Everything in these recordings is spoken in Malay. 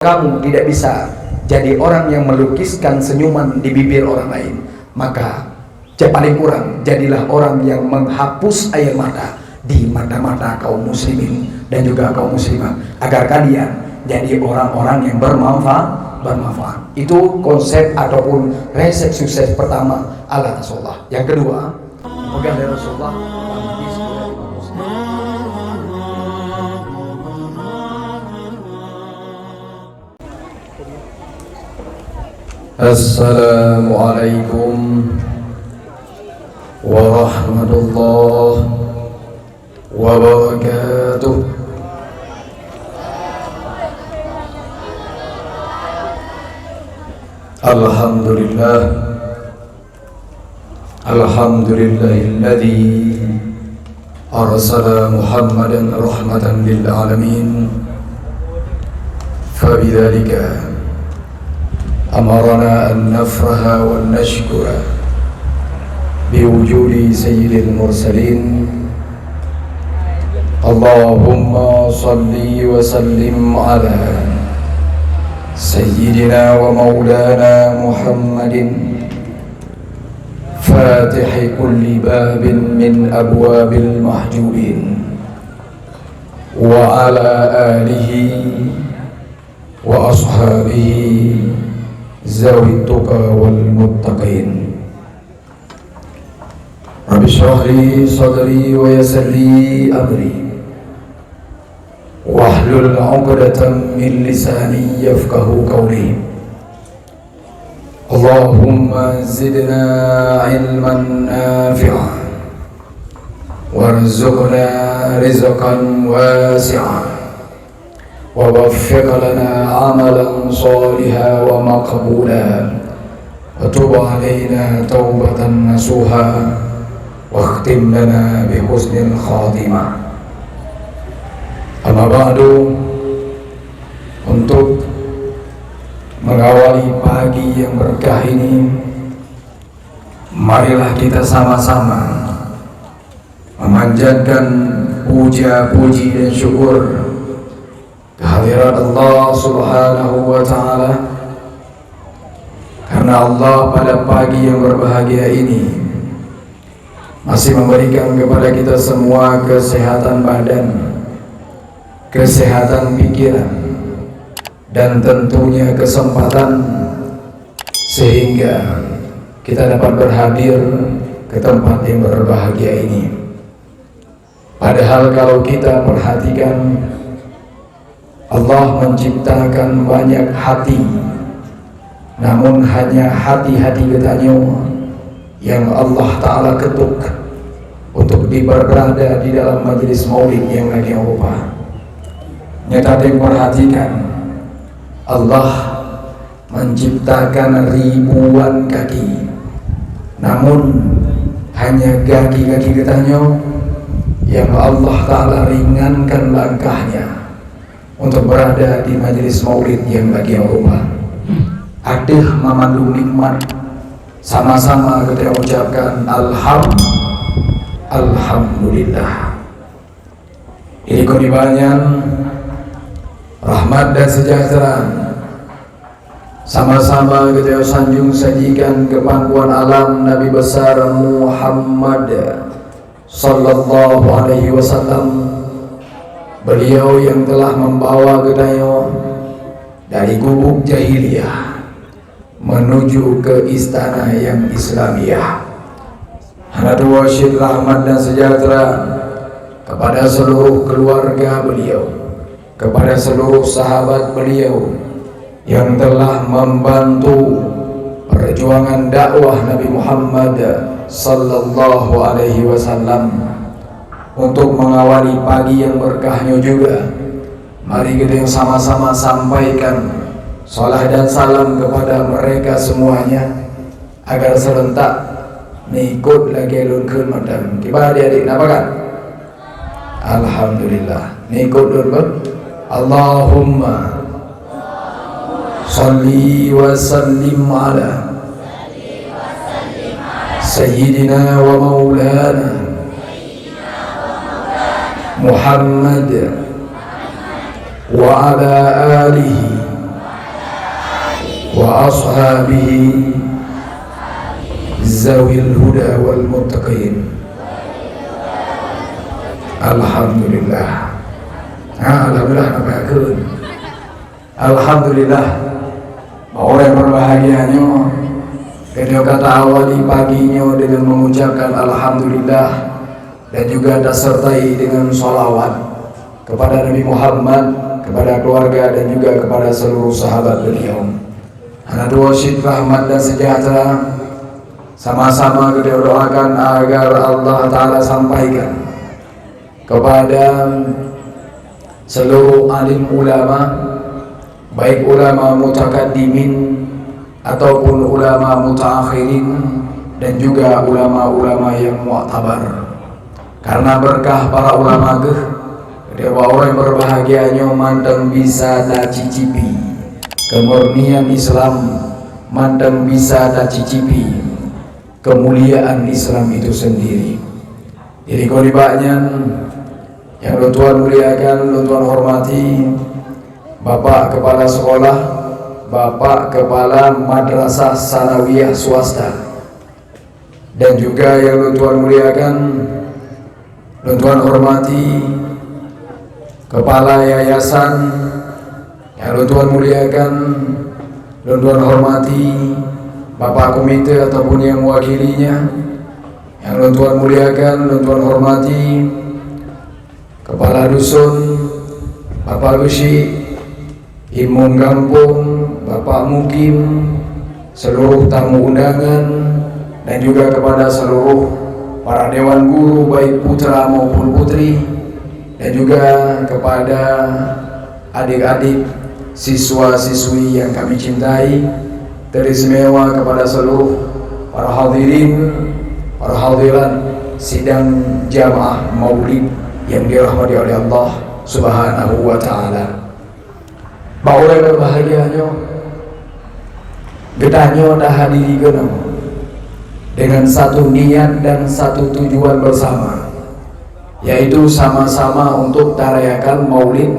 Kamu tidak bisa jadi orang yang melukiskan senyuman di bibir orang lain, maka paling kurang jadilah orang yang menghapus air mata di mata-mata kaum muslimin dan juga kaum muslimat, agar kalian jadi orang-orang yang bermanfaat. Itu konsep ataupun resep sukses pertama ala Rasulullah. Yang kedua, pegang dari Rasulullah. Assalamualaikum warahmatullahi wabarakatuh. Alhamdulillahilladzi arsala Muhammadan rahmatan lil alamin. Fabidzalika أمرنا أن نفرح ونشكر بوجود سيد المرسلين. اللهم صل وسلم على سيدنا ومولانا محمد فاتح كل باب من أبواب المحجوبين، وعلى آله وأصحابه ذوي التقى والمتقين. رب اشرح لي صدري ويسر لي أمري واحلل عقدة من لساني يفقه قولي. اللهم زدنا علما نافعا وارزقنا رزقا واسعا ووفق لنا عملا صالحا ومقبولا وتب علينا توبة نصوحا واختم لنا بحسن الخاتمة. Amma ba'du, untuk mengawali pagi yang berkah ini, marilah kita sama-sama memanjatkan puja, puji dan syukur kehadirat Allah Subhanahu wa ta'ala, karena Allah pada pagi yang berbahagia ini masih memberikan kepada kita semua kesehatan badan, kesehatan pikiran, dan tentunya kesempatan sehingga kita dapat berhadir ke tempat yang berbahagia ini. Padahal kalau kita perhatikan, Allah menciptakan banyak hati, namun hanya hati-hati katanya yang Allah Ta'ala ketuk untuk berada di dalam majelis maulid yang lagi rupa. Nyata yang perhatikan, Allah menciptakan ribuan kaki, namun hanya kaki-kaki katanya yang Allah Ta'ala ringankan langkahnya untuk berada di majelis maulid yang bagi Allah. Aduh memandung nikmat, sama-sama kita ucapkan Alhamdulillah. Ini kodibanyan rahmat dan sejahtera sama-sama kita sanjung sajikan ke pangkuan alam Nabi besar Muhammad sallallahu alaihi wasallam. Beliau yang telah membawa kita dari gubuk jahiliyah menuju ke istana yang Islamiyah. Hanatu wasyid rahmat dan sejahtera kepada seluruh keluarga beliau, kepada seluruh sahabat beliau yang telah membantu perjuangan dakwah Nabi Muhammad sallallahu alaihi wasallam. Untuk mengawali pagi yang berkahnya juga, mari kita yang sama-sama sampaikan salat dan salam kepada mereka semuanya, agar serentak nikut lagi lungkun madam. Kibar adik-adik napa kan? Alhamdulillah. Nikut dulu. Allahumma salli wa sallim ala sayyidina wa maulana Muhammad wa ala alihi وأصحابه ذوي الهدى والمتقين. Alhamdulillah. Alhamdulillah nampakkan. Alhamdulillah. Orang yang berbahagianya ketika kata awali paginya dengan mengucapkan Alhamdulillah dan juga disertai dengan sholawat kepada Nabi Muhammad, kepada keluarga dan juga kepada seluruh sahabat beliau. Anak dua syid rahmat dan sejahtera sama-sama kita doakan agar Allah Ta'ala sampaikan kepada seluruh alim ulama, baik ulama mutakaddimin ataupun ulama mutaakhirin dan juga ulama-ulama yang mu'tabar. Karena berkah para ulama ketika orang yang berbahagianya mandang bisa dah cicipi kemurnian Islam, mandang bisa dah cicipi kemuliaan Islam itu sendiri. Jadi koribaknya yang Tuhan muliakan, Tuhan hormati Bapak Kepala Sekolah, Bapak Kepala Madrasah Sanawiyah Swasta, dan juga yang Tuhan muliakan, Tuhan hormati Kepala Yayasan, yang Tuhan muliakan, Tuhan hormati Bapak Komite ataupun yang mewakilinya, yang Tuhan muliakan, Tuhan hormati Kepala Dusun, Bapak Lusi, Imam Kampung, Bapak Mukim, seluruh tamu undangan, dan juga kepada seluruh para dewan guru baik putra maupun putri, dan juga kepada adik-adik siswa-siswi yang kami cintai, teristimewa kepada seluruh para hadirin, para hadirat sidang jamaah maulid yang dirahmati oleh Allah Subhanahu wa Ta'ala. Bahwa berbahagianya gedahnya dah hadiri genau dengan satu niat dan satu tujuan bersama, yaitu sama-sama untuk tarayakan maulid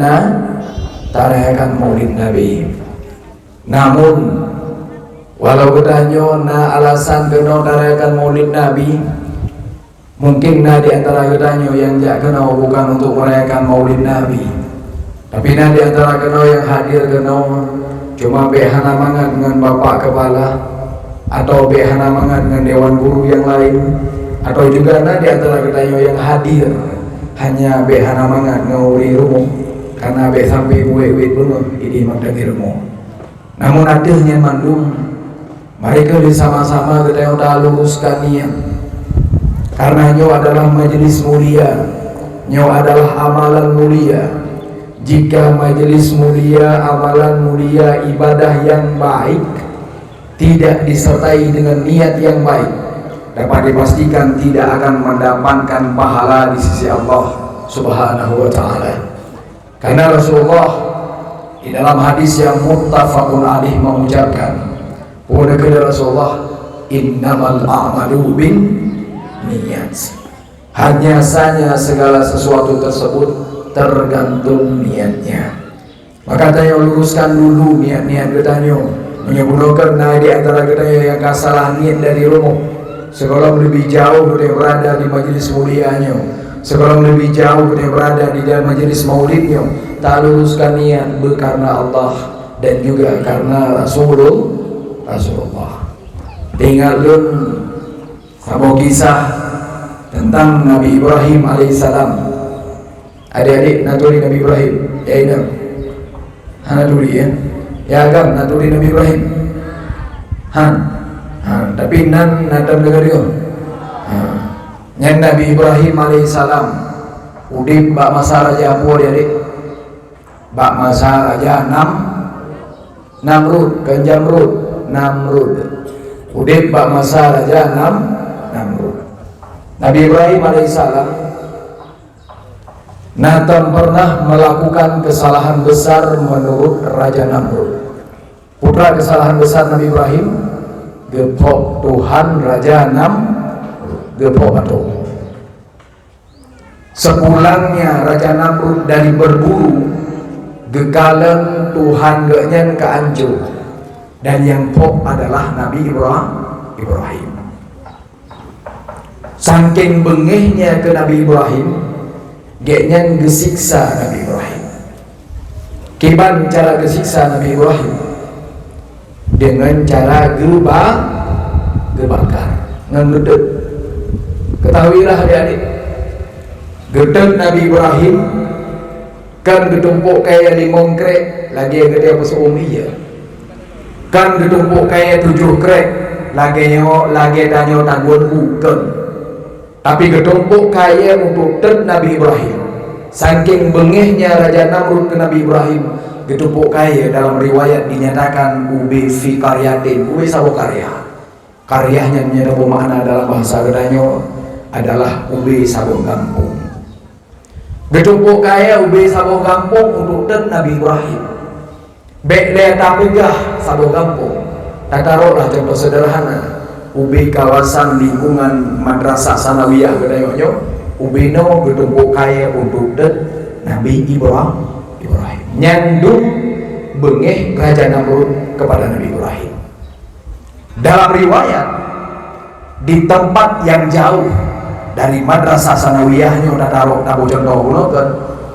Nabi. Namun walau gedahnya alasan genau tarayakan maulid Nabi, mungkin di antara gedahnya yang jak kenal bukan untuk merayakan maulid Nabi, tapi di antara kenal yang hadir kenal cuma behana mangat dengan Bapak Kepala atau behana mangat dengan Dewan Guru yang lain, atau juga di antara gedahnya yang hadir hanya behana mangat ngawuri rumah karena be sampai buwe-buwe pun ini mandang rumah. Namun adilnya mandung mereka bersama-sama kita udah luruskan niat. Karena nyo adalah majelis mulia, nyo adalah amalan mulia. Jika majelis mulia, amalan mulia, ibadah yang baik tidak disertai dengan niat yang baik, dapat dipastikan tidak akan mendapatkan pahala di sisi Allah Subhanahu wa Ta'ala. Karena Rasulullah di dalam hadis yang muttafaqun alaih mengucapkan, kepada Rasulullah, innamal a'malu bin niat. Hanya saja segala sesuatu tersebut tergantung niatnya. Maka tanya luruskan dulu niat-niat kita menyebutkan di antara kita yang kesalahan niat dari rumah. Sebelum lebih jauh kita berada di majelis mulianya, sebelum lebih jauh kita berada di dalam majelis maulidnya, tak luruskan niat karena Allah dan juga karena Rasulullah. Tinggalkan sebuah kisah tentang Nabi Ibrahim alaihissalam. Adik-adik naturi Nabi Ibrahim, ya ini, naturi ya, ya agam naturi Nabi Ibrahim, tapi natam dengar dia, yang Nabi Ibrahim alaihissalam, udip bak masa raja apa dia adik, bak masa raja Namrud, Namrud, udip bak masa raja Namrud. Nabi Ibrahim alaihissalam Nathan pernah melakukan kesalahan besar menurut Raja Namrud. Putra kesalahan besar Nabi Ibrahim, gepok Tuhan Raja Namrud, gepok atau. Sepulangnya Raja Namrud dari berburu, gekalan Tuhan genyen ke Ancur. Dan yang pok adalah Nabi Ibrahim. Saking bengihnya ke Nabi Ibrahim, geknya gesiksa Nabi Ibrahim. Kiban cara gesiksa Nabi Ibrahim dengan cara gebakar, ngegedek. Ketahuilah adik-adik, gedek Nabi Ibrahim kan ditumpuk kayak 5 krek, lagi yang gede apa seumi ya. Kan ditumpuk kayak 7 krek, lagi danyo tangguan bukan. Tapi ditumpuk kayak untuk tet Nabi Ibrahim. Saking bengihnya Raja Namrud ke Nabi Ibrahim, ditumpuk kayak dalam riwayat dinyatakan ubi fi karyatin, ubi sabo karya. Karyanya menyatakan makna dalam bahasa Gedanyo adalah ubi sabung kampung. Ditumpuk kaya ubi sabung kampung untuk tet Nabi Ibrahim. Bekle tapegah sabung kampung. Taruhlah contoh sederhana, ubi kawasan lingkungan madrasah sanawiyah Gedayonyo, ubi no ditumpuk kaya untuk tet Nabi Ibrahim. Nyandung bengeh Raja Namrud kepada Nabi Ibrahim. Dalam riwayat, di tempat yang jauh dari madrasah sanawiyahnya udah taruh tabu contoh ulokan,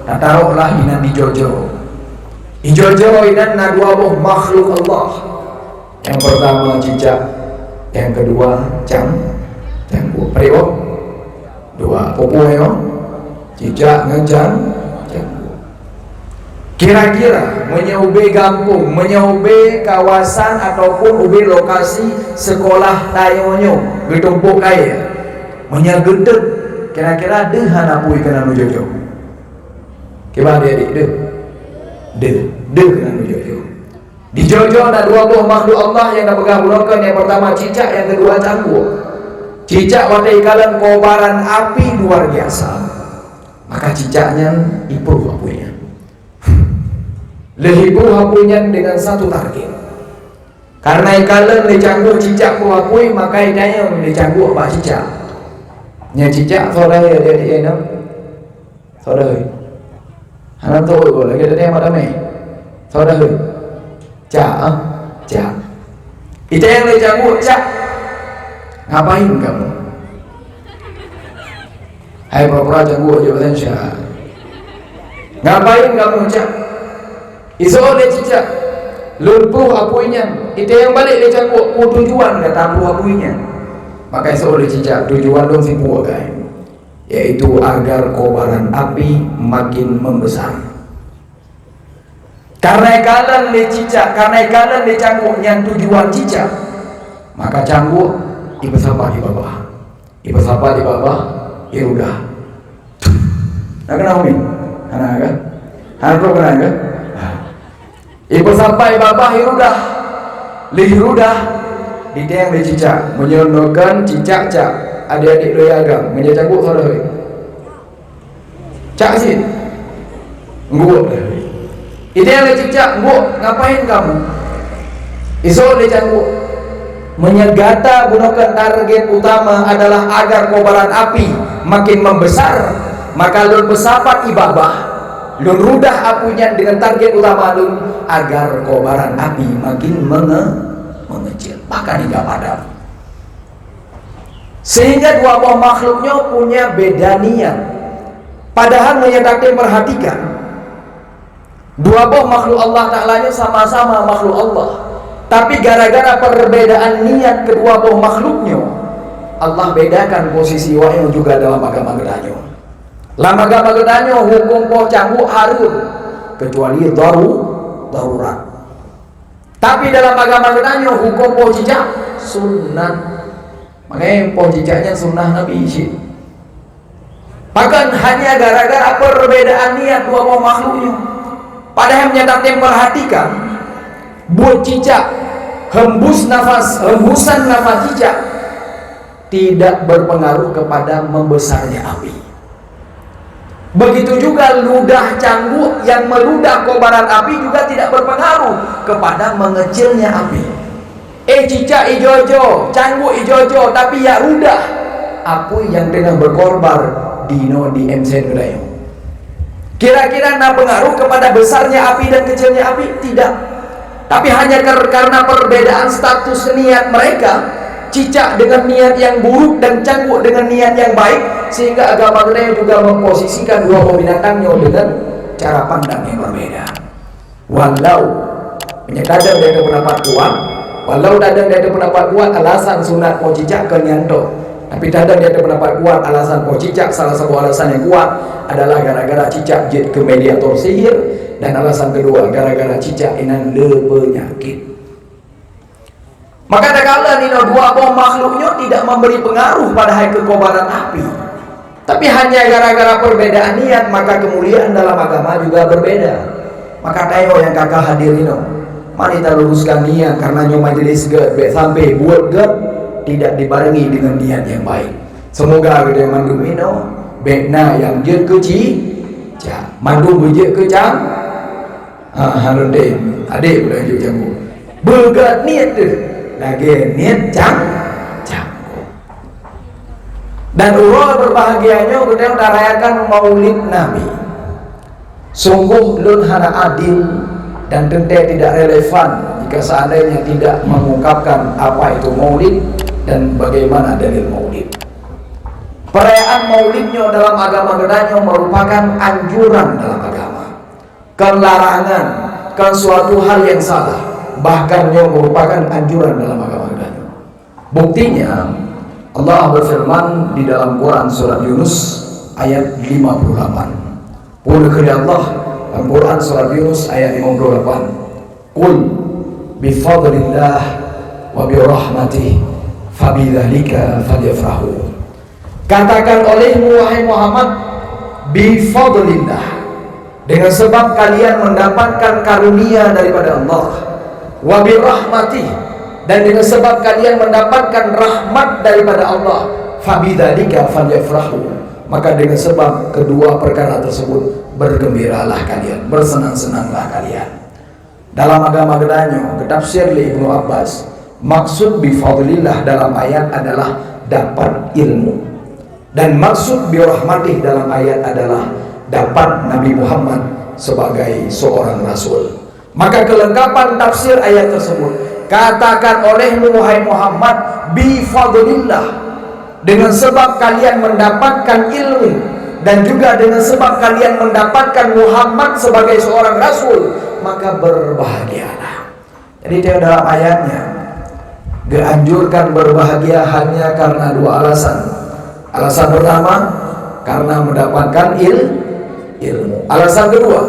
taruhlah inan di Jojo. Ijojo inan na dua buah makhluk Allah. Yang pertama cicak, yang kedua canggu. Periwo, dua popo yo, cicak ngencang, canggu. Kira-kira menyaube kampung, menyaube kawasan ataupun ube lokasi sekolah tayonyo getumpuk kaya. Menyagedek kira-kira deh hanapui kena nujojo. Kiba adik-adik deh kena nujojo. Di Jojo ada 2 buah makhluk Allah yang pegang bulokan. Yang pertama cicak, yang kedua canggu. Cicak wadai kalan kobaran api luar biasa. Maka cicaknya ipruh apunya. Lehipruh apunya dengan satu target. Karena ikalan le canggu cicak ku apui, maka idanya le canggu apa cicak. Nya cicak saudara dia no. Saudara. Hanan tahu kok lagi ada yang madame. Saudara. Cak. Itu yang le canggu cak. Ngapain kamu? Hai pura-pura canggu aja bahasa Indonesia. Ngapain kamu cak? Iso le cicak. Lumpuh apuinya. Itu yang balik le canggu tujuan kata lumpuh apuinya. Maka seorang cicak tujuan dong simpu guys, yaitu agar kobaran api makin membesar. Karena kalian le cicak, karena kalian le canggu yang tujuan cicak, maka canggu ibu sapa di bawah, ya udah. Nah kenapa nih? Anak kan? Anak pro kenapa kan? Ibu sapa di bawah, ya udah, lirudah. Di yang le cicak menyondokan cicak cak adik-adik lo agam menjadi canggu saudara cak sih nguk itu yang le cicak nguk ngapain kamu iso le canggu menyegata gunakan target utama adalah agar kobaran api makin membesar. Maka lun besapat ibabah lun rudah apunya dengan target utama lun agar kobaran api makin mengecil, bahkan hingga padam. Sehingga 2 buah makhluknya punya beda niat. Padahal menyatakan perhatikan 2 buah makhluk Allah Ta'ala sama-sama makhluk Allah, tapi gara-gara perbedaan niat kedua buah makhluknya, Allah bedakan posisi wahyu juga dalam agama Gedanyo. Dalam agama Gedanyo hukum poh canggu harun kecuali darurat. Tapi dalam agama Gedanyo hukum poh cicak sunnah. Makanya poh cicaknya sunnah Nabi isi. Bahkan hanya gara-gara perbedaan niat 2 buah makhluknya. Padahal menyatakan perhatikan buat cicak hembusan nafas cicak tidak berpengaruh kepada membesarnya api. Begitu juga ludah canggu yang meludah kobaran api juga tidak berpengaruh kepada mengecilnya api. Cicak ijojo, canggu ijojo, tapi ya rudah api yang tengah berkorbar dino di MC Gedayo. Kira-kira nak pengaruh kepada besarnya api dan kecilnya api? Tidak. Tapi hanya karena perbedaan status niat mereka, Cicak dengan niat yang buruk dan Cangguh dengan niat yang baik, sehingga agama kita juga memposisikan dua binatangnya dengan cara pandang yang berbeda. Walau kadang dia ada pendapat kuat, alasan sunat mau cicak ke nyanto. Tapi kadang dia ada pendapat kuat, alasan mau cicak, salah satu alasan yang kuat adalah gara-gara cicak jid ke mediator sihir, dan alasan kedua gara-gara cicak inan le penyakit. Maka kadang-kadang nino dua bom makhluknya tidak memberi pengaruh pada hai kekobaran api, tapi hanya gara-gara perbedaan niat, maka kemuliaan dalam agama juga berbeda. Maka tayo yang kakak hadir nino, mari kita luruskan niat, karena nyo majelis ged sampai buat ged tidak dibarengi dengan niat yang baik. Semoga gede mandum ino bekna yang jed keci mandum bujek kecang harun deh adik boleh juga jamu begat niat deh lagi niat cang. Dan urut berbahagianya kita udah rayakan maulid Nabi. Sungguh lun hana adil dan tentu tidak relevan jika seandainya tidak mengungkapkan apa itu maulid dan bagaimana dalil maulid. Perayaan maulidnya dalam agama kita merupakan anjuran dalam agama, larangan, suatu hal yang salah, bahkan merupakan anjuran dalam agama kita. Buktinya Allah berfirman di dalam Quran surat Yunus ayat 58. Qul Allah dalam Quran surat Yunus ayat 58. Qul bifadlillah wa birahmatih fabidzalika falyafrahu. Katakan olehmu wahai Muhammad, bifadlillah, dengan sebab kalian mendapatkan karunia daripada Allah, wa birahmatih, dan dengan sebab kalian mendapatkan rahmat daripada Allah, fabidzalika falyafrahu, maka dengan sebab kedua perkara tersebut bergembiralah kalian, bersenang-senanglah kalian. Dalam agama gedanyo, ketafsir li Ibnu Abbas, maksud bifadlillah dalam ayat adalah dapat ilmu, dan maksud birahmatih dalam ayat adalah dapat Nabi Muhammad sebagai seorang rasul. Maka kelengkapan tafsir ayat tersebut, katakan olehmu wahai Muhammad bifadlillah, dengan sebab kalian mendapatkan ilmu, dan juga dengan sebab kalian mendapatkan Muhammad sebagai seorang rasul, maka berbahagialah. Jadi dalam ayatnya dianjurkan berbahagia hanya karena dua alasan. Alasan pertama karena mendapatkan ilmu. Alasan kedua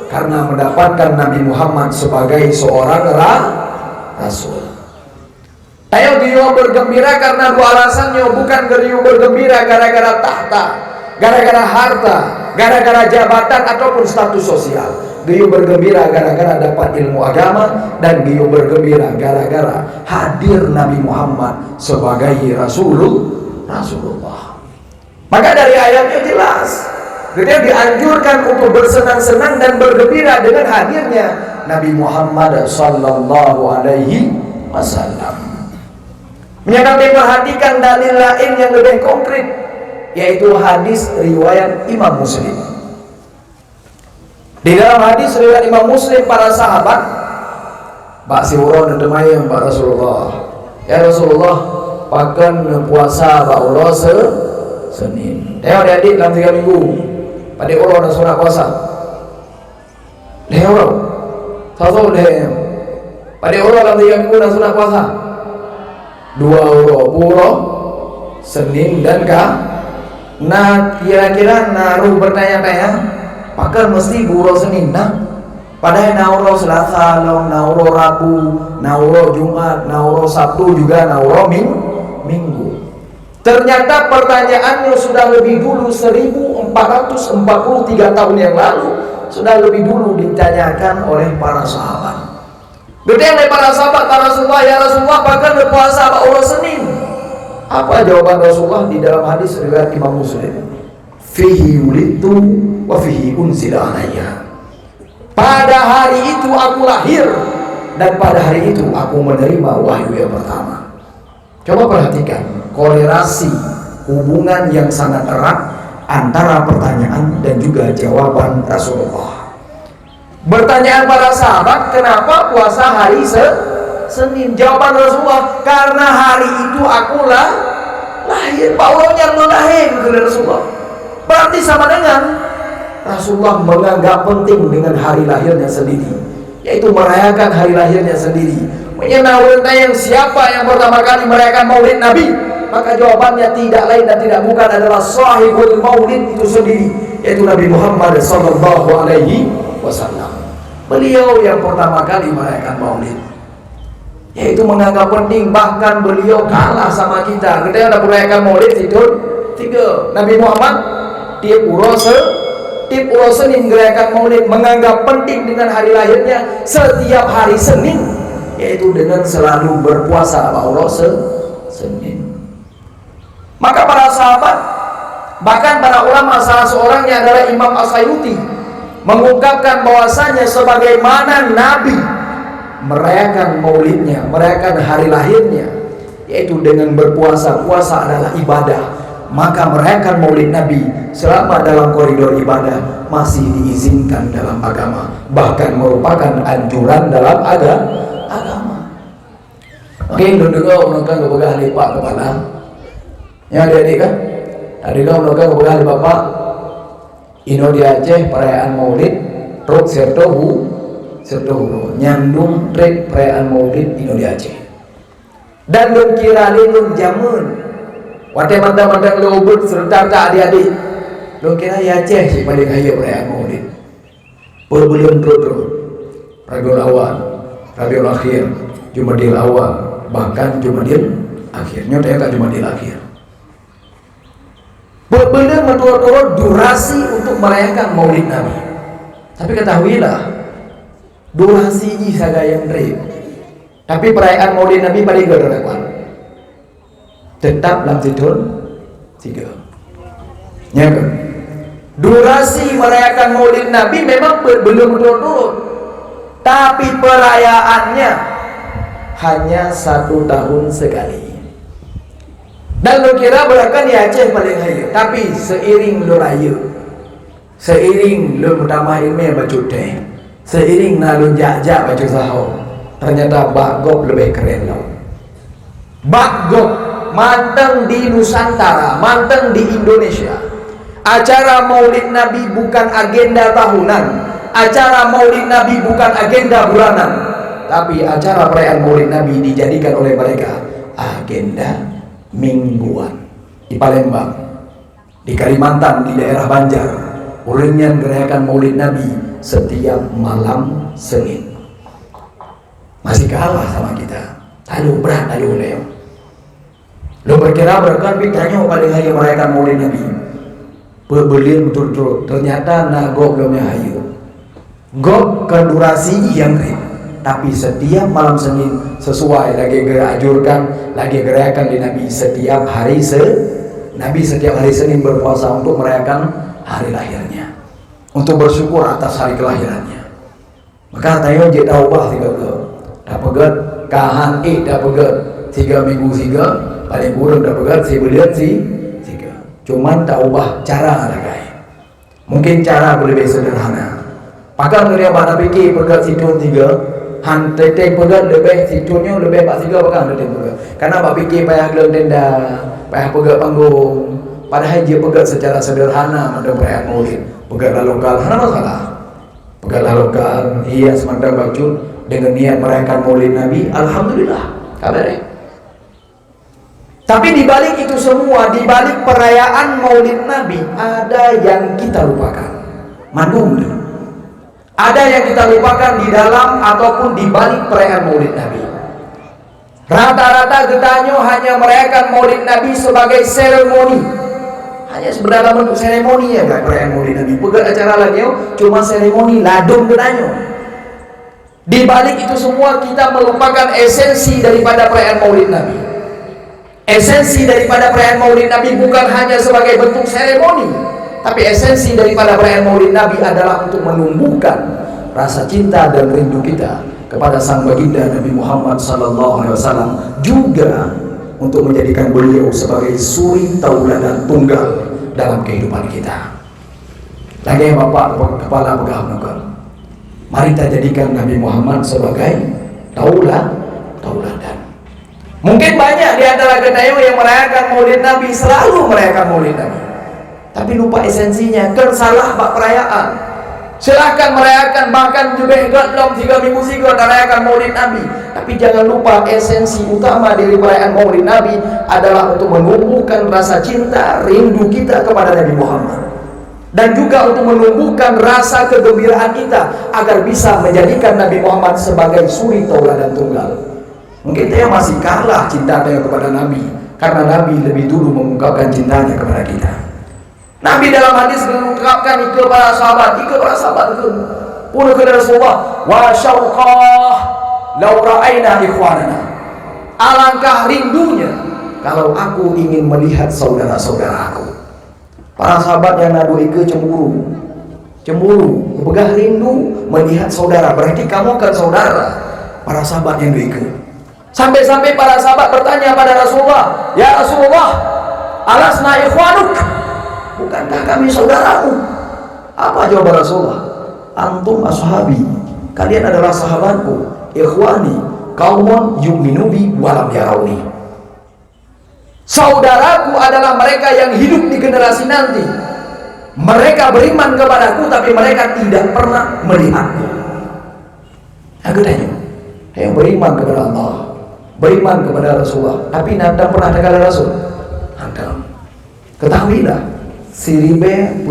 karena mendapatkan Nabi Muhammad sebagai seorang rasul. Ayo dia bergembira karena dua alasannya, bukan geriu bergembira gara-gara tahta, gara-gara harta, gara-gara jabatan ataupun status sosial. Geriu bergembira gara-gara dapat ilmu agama, dan geriu bergembira gara-gara hadir Nabi Muhammad sebagai Rasulullah. Maka dari ayatnya jelas, dia dianjurkan untuk bersenang-senang dan bergembira dengan hadirnya Nabi Muhammad sallallahu alaihi wasallam. Menyatakan diperhatikan dalil lain yang lebih konkret, yaitu hadis riwayat Imam Muslim. Di dalam hadis riwayat Imam Muslim, para sahabat Pak Siwuron demayang Pak Rasulullah, ya Rasulullah, pakan puasa Pak Allah Senin. Adik-adik dalam 3 minggu pada Allah dan sunat puasa. Lewat tahu pada Allah dalam 3 minggu dan sunat puasa 2 euro puro Senin dan nah kira-kira naruh bertanya-tanya, maka mesti buro Senin padahal nauro Selasa, nauro Rabu, nauro Jumat, nauro Sabtu, juga nauro Minggu. Ternyata pertanyaannya sudah lebih dulu, 1443 tahun yang lalu, sudah lebih dulu ditanyakan oleh para sahabat. Gede oleh para sahabat, para Rasulullah, ya Rasulullah, bahkan berpuasa Pak Allah Senin. Apa jawaban Rasulullah di dalam hadis riwayat Imam Muslim? Fihi wulidtu wa fihi unzila alayya. Pada hari itu aku lahir, dan pada hari itu aku menerima wahyu yang pertama. Coba perhatikan korelasi hubungan yang sangat erat antara pertanyaan dan juga jawaban Rasulullah. Pertanyaan para sahabat, kenapa puasa hari Senin? Jawaban Rasulullah, karena hari itu akulah lahir. Paulo yang lahir ke Rasulullah. Berarti sama dengan Rasulullah menganggap penting dengan hari lahirnya sendiri, yaitu merayakan hari lahirnya sendiri. Menyenangkan yang siapa yang pertama kali merayakan maulid Nabi, maka jawabannya tidak lain dan tidak bukan adalah sahibul maulid itu sendiri, yaitu Nabi Muhammad sallallahu alaihi wasallam. Beliau yang pertama kali merayakan maulid, yaitu menganggap penting. Bahkan beliau kalah sama kita. Kita ada merayakan maulid itu 3. Nabi Muhammad tiap urus Senin merayakan maulid, menganggap penting dengan hari lahirnya setiap hari Senin, yaitu dengan selalu berpuasa Allah Senin. Maka para sahabat, bahkan para ulama, salah seorangnya adalah Imam As-Sayuti, mengungkapkan bahwasanya sebagaimana Nabi merayakan maulidnya, merayakan hari lahirnya, yaitu dengan berpuasa. Puasa adalah ibadah, maka merayakan maulid Nabi selama dalam koridor ibadah masih diizinkan dalam agama, bahkan merupakan anjuran dalam agama. Oke, dengar orang kepegang lipat kepala. Ya adik-adik kan? Tadi kau orang kepegang bapak. Ino di Aceh perayaan maulid truk serta nyandung trek perayaan maulid Ino di Aceh. Dan lu kira lu jamun wate mandang-mandang lu ubud serta tak adik-adik. Lu kira ya Aceh si paling kaya perayaan maulid. Berbelum truk Rabiul Awal, Rabiul Akhir, Jumadil Awal, bahkan Jumadil Akhir. Nyatanya tak Jumadil Akhir. Berbeda menurut durasi untuk merayakan maulid Nabi. Tapi ketahuilah, durasi ini saga yang rib. Tapi perayaan maulid Nabi paling gak ada tetap dalam situl 3. Ya kan? Durasi merayakan maulid Nabi memang belum turun, tapi perayaannya hanya 1 tahun sekali. Dan lu kira bahkan di Aceh paling raya, tapi seiring lu raya, seiring lu utama ilmu baca teh, seiring lu jajak baca sahur, ternyata Bakgop lebih keren tau. Bakgop manteng di Nusantara, manteng di Indonesia. Acara maulid Nabi bukan agenda tahunan, acara maulid Nabi bukan agenda bulanan, tapi acara perayaan maulid Nabi dijadikan oleh mereka agenda mingguan. Di Palembang, di Kalimantan, di daerah Banjar, ulunnya gerakan maulid Nabi setiap malam Senin. Masih kalah sama kita. Aduh berat, aduh leo. Lo berkira berkan tanya paling hanya merayakan maulid Nabi. Berbelin betul-betul. Ternyata nagok belum hayu. Gok ke durasi yang rib. Tapi setiap malam Senin sesuai lagi gerakjurkan, lagi gerakan di Nabi setiap hari Nabi setiap hari Senin berpuasa untuk merayakan hari lahirnya, untuk bersyukur atas hari kelahirannya. Maka tayo je taubah 3 dah pegat kahan dah pegat 3 minggu 3 paling kurang dah pegat si belian si 3. Cuman taubah cara ada guys. Mungkin cara lebih sederhana. Pakar dia pada fikir pegat situn 3 han teteng pegat lebih situnya lebih 4 3 pegang teteng pegat. Karena bak fikir payah gelem tenda, payah pegat panggung. Padahal dia pegat secara sederhana pada perayaan maulid. Pegatlah lokal, hana masalah. Pegatlah lokal, hias mandang baju dengan niat merayakan maulid Nabi, alhamdulillah. Kabarnya. Tapi di balik itu semua, di balik perayaan maulid Nabi, ada yang kita lupakan. Mandum. Ada yang kita lupakan di dalam ataupun di balik perayaan maulid Nabi. Rata-rata getanyo hanya merayakan maulid Nabi sebagai seremoni. Hanya sebenarnya bentuk seremoni ya guys, perayaan maulid Nabi. Pegat acara lagi cuma seremoni ladung getanyo. Di balik itu semua kita melupakan esensi daripada perayaan maulid Nabi. Esensi daripada perayaan maulid Nabi bukan hanya sebagai bentuk seremoni, tapi esensi daripada perayaan maulid Nabi adalah untuk menumbuhkan rasa cinta dan rindu kita kepada sang baginda Nabi Muhammad SAW, juga untuk menjadikan beliau sebagai suri tauladan tunggal dalam kehidupan kita. Lagi Bapak kepala pegang Mari kita jadikan Nabi Muhammad sebagai tauladan. Mungkin banyak di antara kita yang merayakan Maulid Nabi, selalu merayakan Maulid Nabi, tapi lupa esensinya. Kan salah bak perayaan. Silahkan merayakan, bahkan juga dalam 3 minggu siga merayakan Maulid Nabi, tapi jangan lupa esensi utama dari perayaan Maulid Nabi adalah untuk menumbuhkan rasa cinta, rindu kita kepada Nabi Muhammad, dan juga untuk menumbuhkan rasa kegembiraan kita agar bisa menjadikan Nabi Muhammad sebagai suri tauladan tunggal. Mungkin dia masih kalah cintanya kepada Nabi, karena Nabi lebih dulu mengungkapkan cintanya kepada kita. Nabi dalam hadis mengungkapkan itu para sahabat itu pun kepada Rasulullah, wa syauqah law ra'aina ikhwanana. Alangkah rindunya kalau aku ingin melihat saudara-saudaraku. Para sahabat yang nadu itu cemburu, begah rindu melihat saudara. Berarti kamu kan saudara. Para sahabat yang itu. Sampai-sampai para sahabat bertanya pada Rasulullah, ya Rasulullah, alasna ikhwanuk? Bukankah kami saudaramu? Apa jawaban Rasulullah? Antum ashabi, kalian adalah sahabatku. Ikhwani qaumun yu'minu bi walam yarawni. Saudaraku adalah mereka yang hidup di generasi nanti. Mereka beriman kepadaku, tapi mereka tidak pernah melihatku. Aku tanya, yang beriman kepada Allah, beriman kepada Rasulullah, tapi tidak pernah ada Rasul. Anda ketahuilah, siribe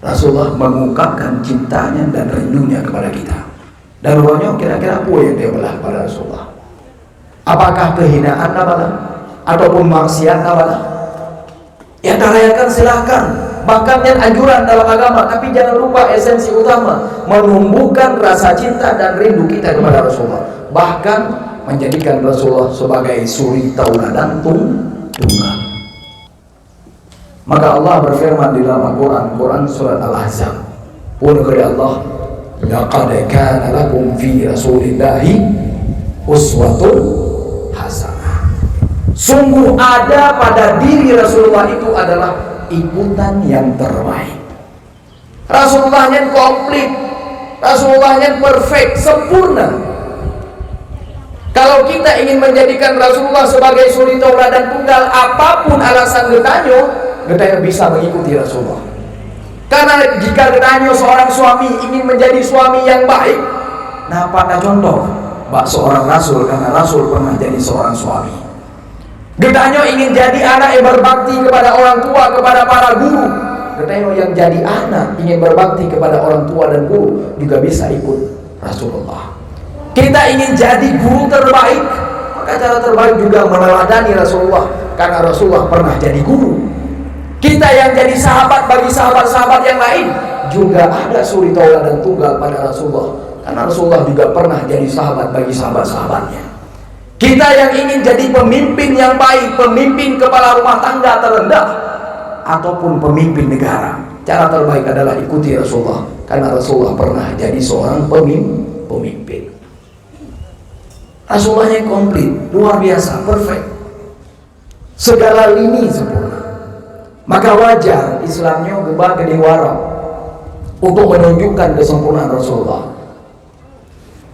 Rasulullah mengungkapkan cintanya dan rindunya kepada kita. Dan ruangnya kira-kira apa yang dia belah pada Rasulullah? Apakah kehinaan abalah ataupun maksiat abalah? Ya rayakan silahkan, bahkan yang anjuran dalam agama, tapi jangan lupa esensi utama, menumbuhkan rasa cinta dan rindu kita kepada Rasulullah, bahkan menjadikan Rasulullah sebagai suri tauladan tunggal. Maka Allah berfirman di dalam Al-Quran surat Al-Ahzab, pun kepada Allah, laqad kana lakum fi rasulillahi uswatun hasanah. Sungguh ada pada diri Rasulullah itu adalah ikutan yang terbaik. Rasulullahnya komplit, Rasulullahnya perfect, sempurna. Kalau kita ingin menjadikan Rasulullah sebagai suri tauladan tunggal, apapun alasan getanyo bisa mengikuti Rasulullah. Karena jika getanyo seorang suami ingin menjadi suami yang baik, nah pada contoh bak seorang rasul, karena rasul pernah jadi seorang suami. Getanyo ingin jadi anak yang berbakti kepada orang tua, kepada para guru. Getanyo yang jadi anak ingin berbakti kepada orang tua dan guru juga bisa ikut Rasulullah. Kita ingin jadi guru terbaik, maka cara terbaik juga meneladani Rasulullah, karena Rasulullah pernah jadi guru. Kita yang jadi sahabat bagi sahabat-sahabat yang lain, juga ada suri tauladan tunggal pada Rasulullah, karena Rasulullah juga pernah jadi sahabat bagi sahabat-sahabatnya. Kita yang ingin jadi pemimpin yang baik, pemimpin kepala rumah tangga terendah, ataupun pemimpin negara, cara terbaik adalah ikuti Rasulullah, karena Rasulullah pernah jadi seorang pemimpin. Rasulullahnya komplit, luar biasa, perfect, segala lini sempurna. Maka wajar Islamnya gebah gede warang untuk menunjukkan kesempurnaan Rasulullah.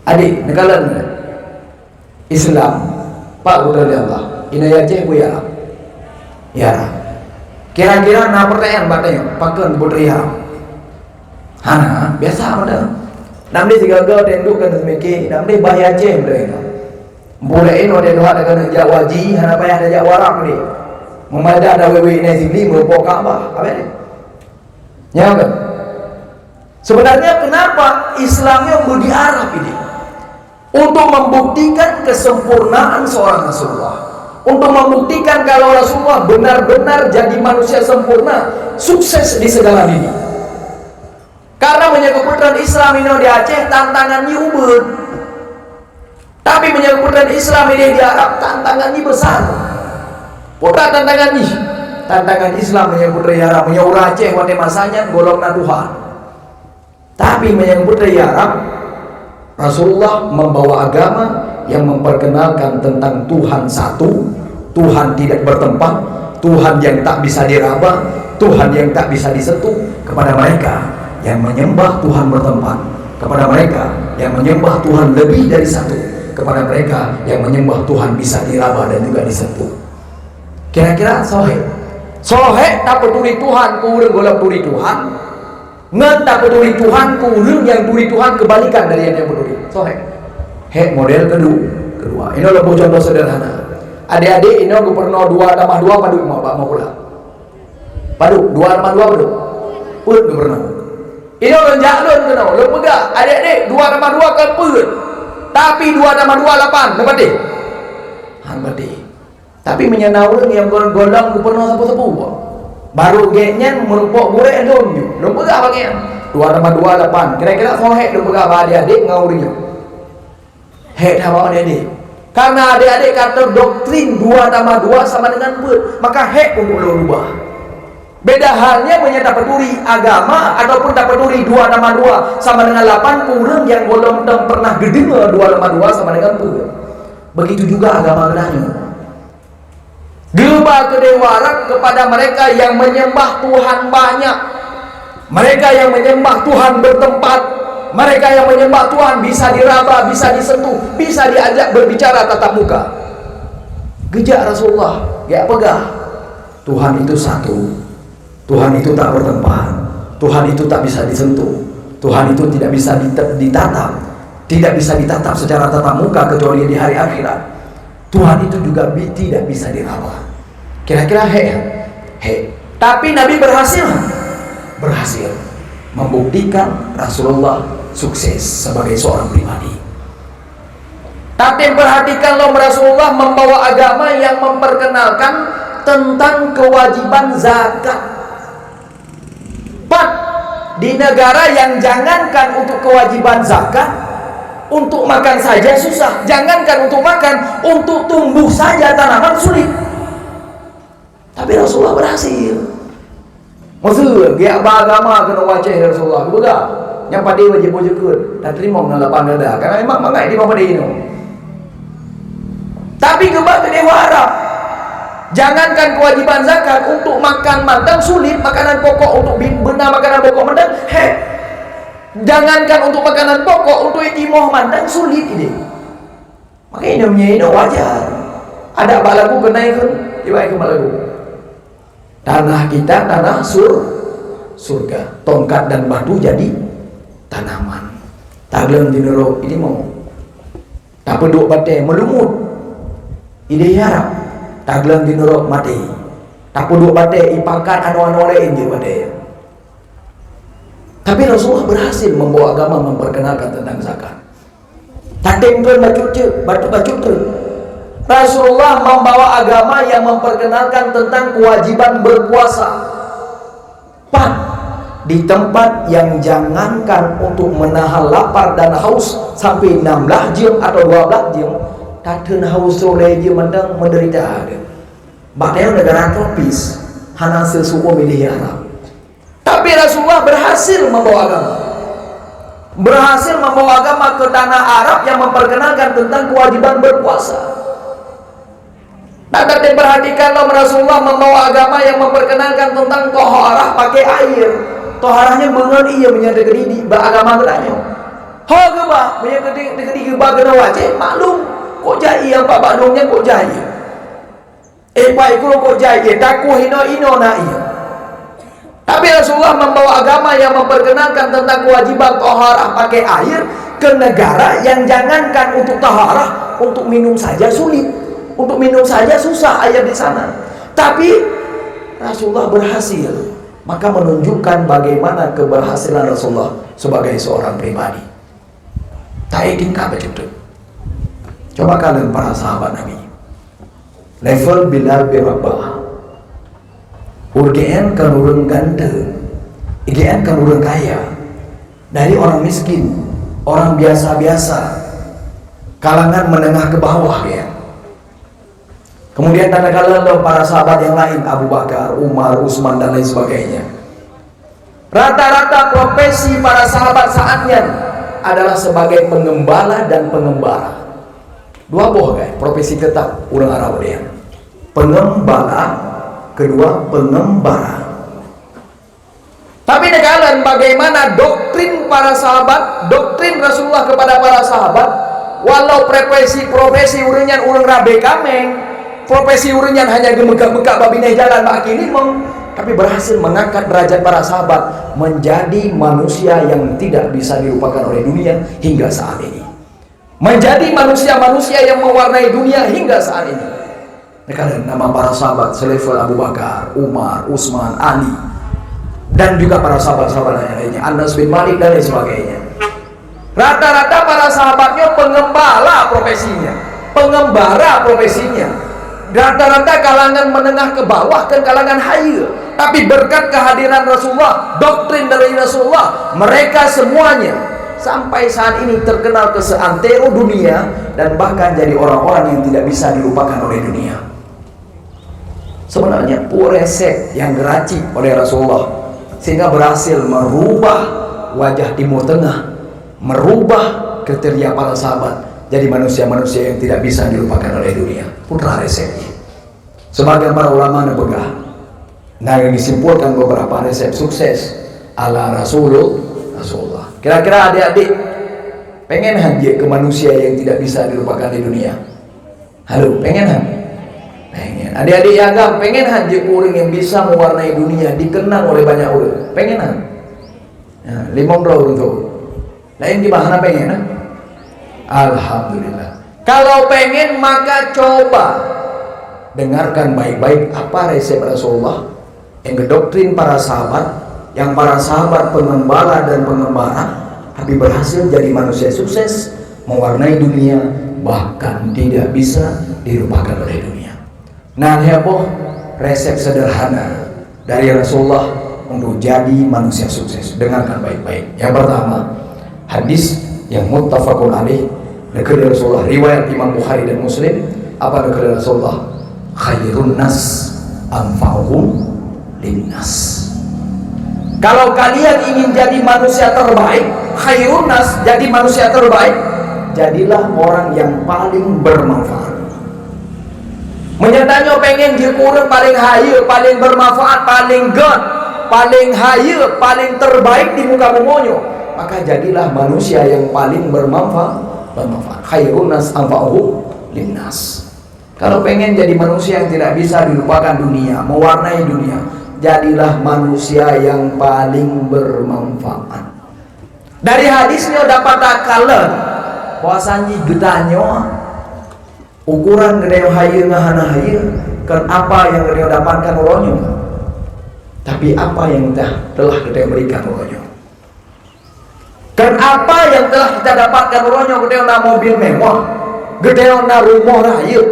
Adik, nekalan Islam, Pak udah Allah, ini aja bu ya. Ya, kira-kira nah pertanyaan batanya, pakai putri ya. Hana, biasa ada. Namanya tiga gol tenduk kan semiki, namanya bahaya aja mereka. Bolehin ada doa dengan jawaji, hana payah ada jawarak ni. Memada ada wewe ini sini merupakan Ka'bah, apa ni? Ya kan? Sebenarnya kenapa Islamnya budi Arab ini? Untuk membuktikan kesempurnaan seorang Rasulullah, untuk membuktikan kalau Rasulullah benar-benar jadi manusia sempurna, sukses di segala lini. Karena menyebutkan Islam ini di Aceh tantangannya ubud, tapi menyebutkan Islam ini di Arab tantangannya besar. Pokoknya tantangan Islam menyebut Arab, menyebut Aceh pada masanya golong Tuhan. Tapi menyebut Arab, Rasulullah membawa agama yang memperkenalkan tentang Tuhan satu, Tuhan tidak bertempat, Tuhan yang tak bisa diraba, Tuhan yang tak bisa disentuh, kepada mereka yang menyembah Tuhan bertempat, kepada mereka yang menyembah Tuhan lebih dari satu, kepada mereka yang menyembah Tuhan bisa diraba dan juga disentuh. Kira-kira sohek tak peduli Tuhan kurang golong peduli Tuhan, ngan tak peduli Tuhan kurang yang peduli Tuhan, kebalikan dari yang peduli sohek. Model kedua ini adalah contoh sederhana. Adik-adik ini aku pernah 2 tambah 2 padu mau pula padu 2 tambah 2 padu put pernah ini orang jalan kena lo pegang adik-adik 2 tambah 2 kan put, tapi 2 tambah 2 8 dapat deh berarti. Tapi menyenau orang yang golong aku pernah sapu-sapu baru gengnya merupuk gue lo pegang bagian 2 tambah 2 8 kira-kira sohek lo pegang adik-adik ngaurinya sama adik-adik. Karena adik-adik kata doktrin 2 tambah 2 sama dengan put, maka untuk lo rubah. Beda halnya menyata peduli agama ataupun tak peduli 2 tambah 2 sama dengan 8, kurang yang golong dan pernah gedengar 2 tambah 2 sama dengan put. Begitu juga agama kenanya. Geba kedewaran kepada mereka yang menyembah Tuhan banyak, mereka yang menyembah Tuhan bertempat, mereka yang menyembah Tuhan bisa diraba, bisa disentuh, bisa diajak berbicara tatap muka. Gejak Rasulullah, ya pegah. Tuhan itu satu, Tuhan itu tak bertempat, Tuhan itu tak bisa disentuh, Tuhan itu tidak bisa ditatap, tidak bisa ditatap secara tatap muka kecuali di hari akhirat. Tuhan itu juga tidak bisa diraba. Kira-kira tapi Nabi berhasil membuktikan Rasulullah sukses sebagai seorang pribadi. Tapi perhatikan loh, Rasulullah membawa agama yang memperkenalkan tentang kewajiban zakat. Di negara yang jangankan untuk kewajiban zakat, untuk makan saja susah, jangankan untuk makan, untuk tumbuh saja tanaman sulit. Tapi Rasulullah berhasil. Maksud dia agama kena wajah Rasulullah juga. Yang pada wajib-wajib tak terima dengan lapang dada, karena memang mangai di bawah ini. Tapi kebak dia harap jangankan kewajiban zakat, untuk makan mandang sulit, makanan pokok untuk benar makanan pokok mandang, jangankan untuk makanan pokok, untuk imoh mandang sulit ini. Makanya ini wajar. Ada balagu kena ikut, tiba ikut balagu. Tanah kita tanah surga, tongkat dan batu jadi tanaman. Tagleng di nerok ini mau tak peduk batai melumut ide harap tagleng di nerok mati tak peduk batai ipakan anu-anu lain je batai. Tapi Rasulullah berhasil membawa agama memperkenalkan tentang zakat. Tak tempel batu tu. Rasulullah membawa agama yang memperkenalkan tentang kewajiban berpuasa. Di tempat yang jangankan untuk menahan lapar dan haus sampai 16 jam atau 12 jam, takkan haus oleh dia menderita ada. Bahkan negara tropis, hanya sesuatu milih Arab. Tapi Rasulullah berhasil membawa agama ke tanah Arab yang memperkenalkan tentang kewajiban berpuasa. Tak perhatikanlah, Rasulullah membawa agama yang memperkenalkan tentang toharah pakai air. Toharahnya mengenal ia menyatakan diri beragama kenanya. Geba menyatakan diri geba kena wajib maklum. Kok jai yang pak badungnya kok jai. Pak ikut kok jai. Taku hino na ia. Tapi Rasulullah membawa agama yang memperkenalkan tentang kewajiban toharah pakai air ke negara yang jangankan untuk toharah, untuk minum saja sulit. Untuk minum saja susah air di sana. Tapi Rasulullah berhasil. Maka menunjukkan bagaimana keberhasilan Rasulullah sebagai seorang pribadi. Tak tingkah begitu. Coba kalian para sahabat Nabi. Level Bilal bin Rabah. Urgen kan urang ganteng. IGN kan urang kaya. Dari orang miskin, orang biasa-biasa, kalangan menengah ke bawah ya. Kemudian tanda kala para sahabat yang lain, Abu Bakar, Umar, Utsman dan lain sebagainya. Rata-rata profesi para sahabat saatnya adalah sebagai pengembala dan pengembara. Dua boh guys, profesi tetap orang Arab dia. Pengembala kedua pengembara. Tapi kalian bagaimana doktrin para sahabat, doktrin Rasulullah kepada para sahabat, walau profesi urinyan urang rabe kameng, profesi urinyan hanya gemegak-megak babineh jalan bak kilimeng, tapi berhasil mengangkat derajat para sahabat menjadi manusia yang tidak bisa dilupakan oleh dunia hingga saat ini. Menjadi manusia-manusia yang mewarnai dunia hingga saat ini. Kalian nama para sahabat selevel Abu Bakar, Umar, Utsman, Ali, dan juga para sahabat-sahabat lainnya, Anas bin Malik dan lain sebagainya. Rata-rata para sahabatnya pengembala profesinya, pengembara profesinya. Rata-rata kalangan menengah ke bawah dan kalangan haya. Tapi berkat kehadiran Rasulullah, doktrin dari Rasulullah, mereka semuanya sampai saat ini terkenal ke seantero dunia dan bahkan jadi orang-orang yang tidak bisa dilupakan oleh dunia. Sebenarnya resep yang diracik oleh Rasulullah sehingga berhasil merubah wajah Timur Tengah, merubah kriteria para sahabat jadi manusia-manusia yang tidak bisa dilupakan oleh dunia. Putra resepnya. Sebagian para ulama nebegah, nah yang disimpulkan beberapa resep sukses ala Rasulullah. Kira-kira adik-adik pengen haji ke manusia yang tidak bisa dilupakan di dunia? Halo, pengen haji? Pengen. Adik-adik yang agam pengen haji orang yang bisa mewarnai dunia, dikenang oleh banyak orang. Pengen haji? Nah, 5 orang tuh. Lain gimana pengen? Alhamdulillah. Kalau pengen maka coba dengarkan baik-baik apa resep Rasulullah yang ngedoktrin para sahabat, yang para sahabat pengembala dan pengembara, tapi berhasil jadi manusia sukses, mewarnai dunia, bahkan tidak bisa dilupakan oleh dunia. Nah, heboh resep sederhana dari Rasulullah untuk jadi manusia sukses. Dengarkan baik-baik. Yang pertama, hadis yang muttafaqun alaih dari Rasulullah, riwayat Imam Bukhari dan Muslim. Apa dari Rasulullah? Khairun nas anfa'uhum linnas. Kalau kalian ingin jadi manusia terbaik, khairun nas, jadi manusia terbaik, jadilah orang yang paling bermanfaat. Menyatanya pengen dikurang paling hayu, paling bermanfaat, paling god, paling hayu, paling terbaik di muka bumonyo, maka jadilah manusia yang paling bermanfaat. Khairun nas anfa'uhum linnas. Kalau pengen jadi manusia yang tidak bisa dilupakan dunia, mewarnai dunia, jadilah manusia yang paling bermanfaat. Dari hadisnya dapat akalan bahwasannya getanyo ukuran gede hayu ngahana hayu kan apa yang gede dapatkan ulonyo, tapi apa yang telah kita berikan ulonyo. Kan apa yang telah kita dapatkan ulonyo, gede na mobil mewah, gede na rumah rayu,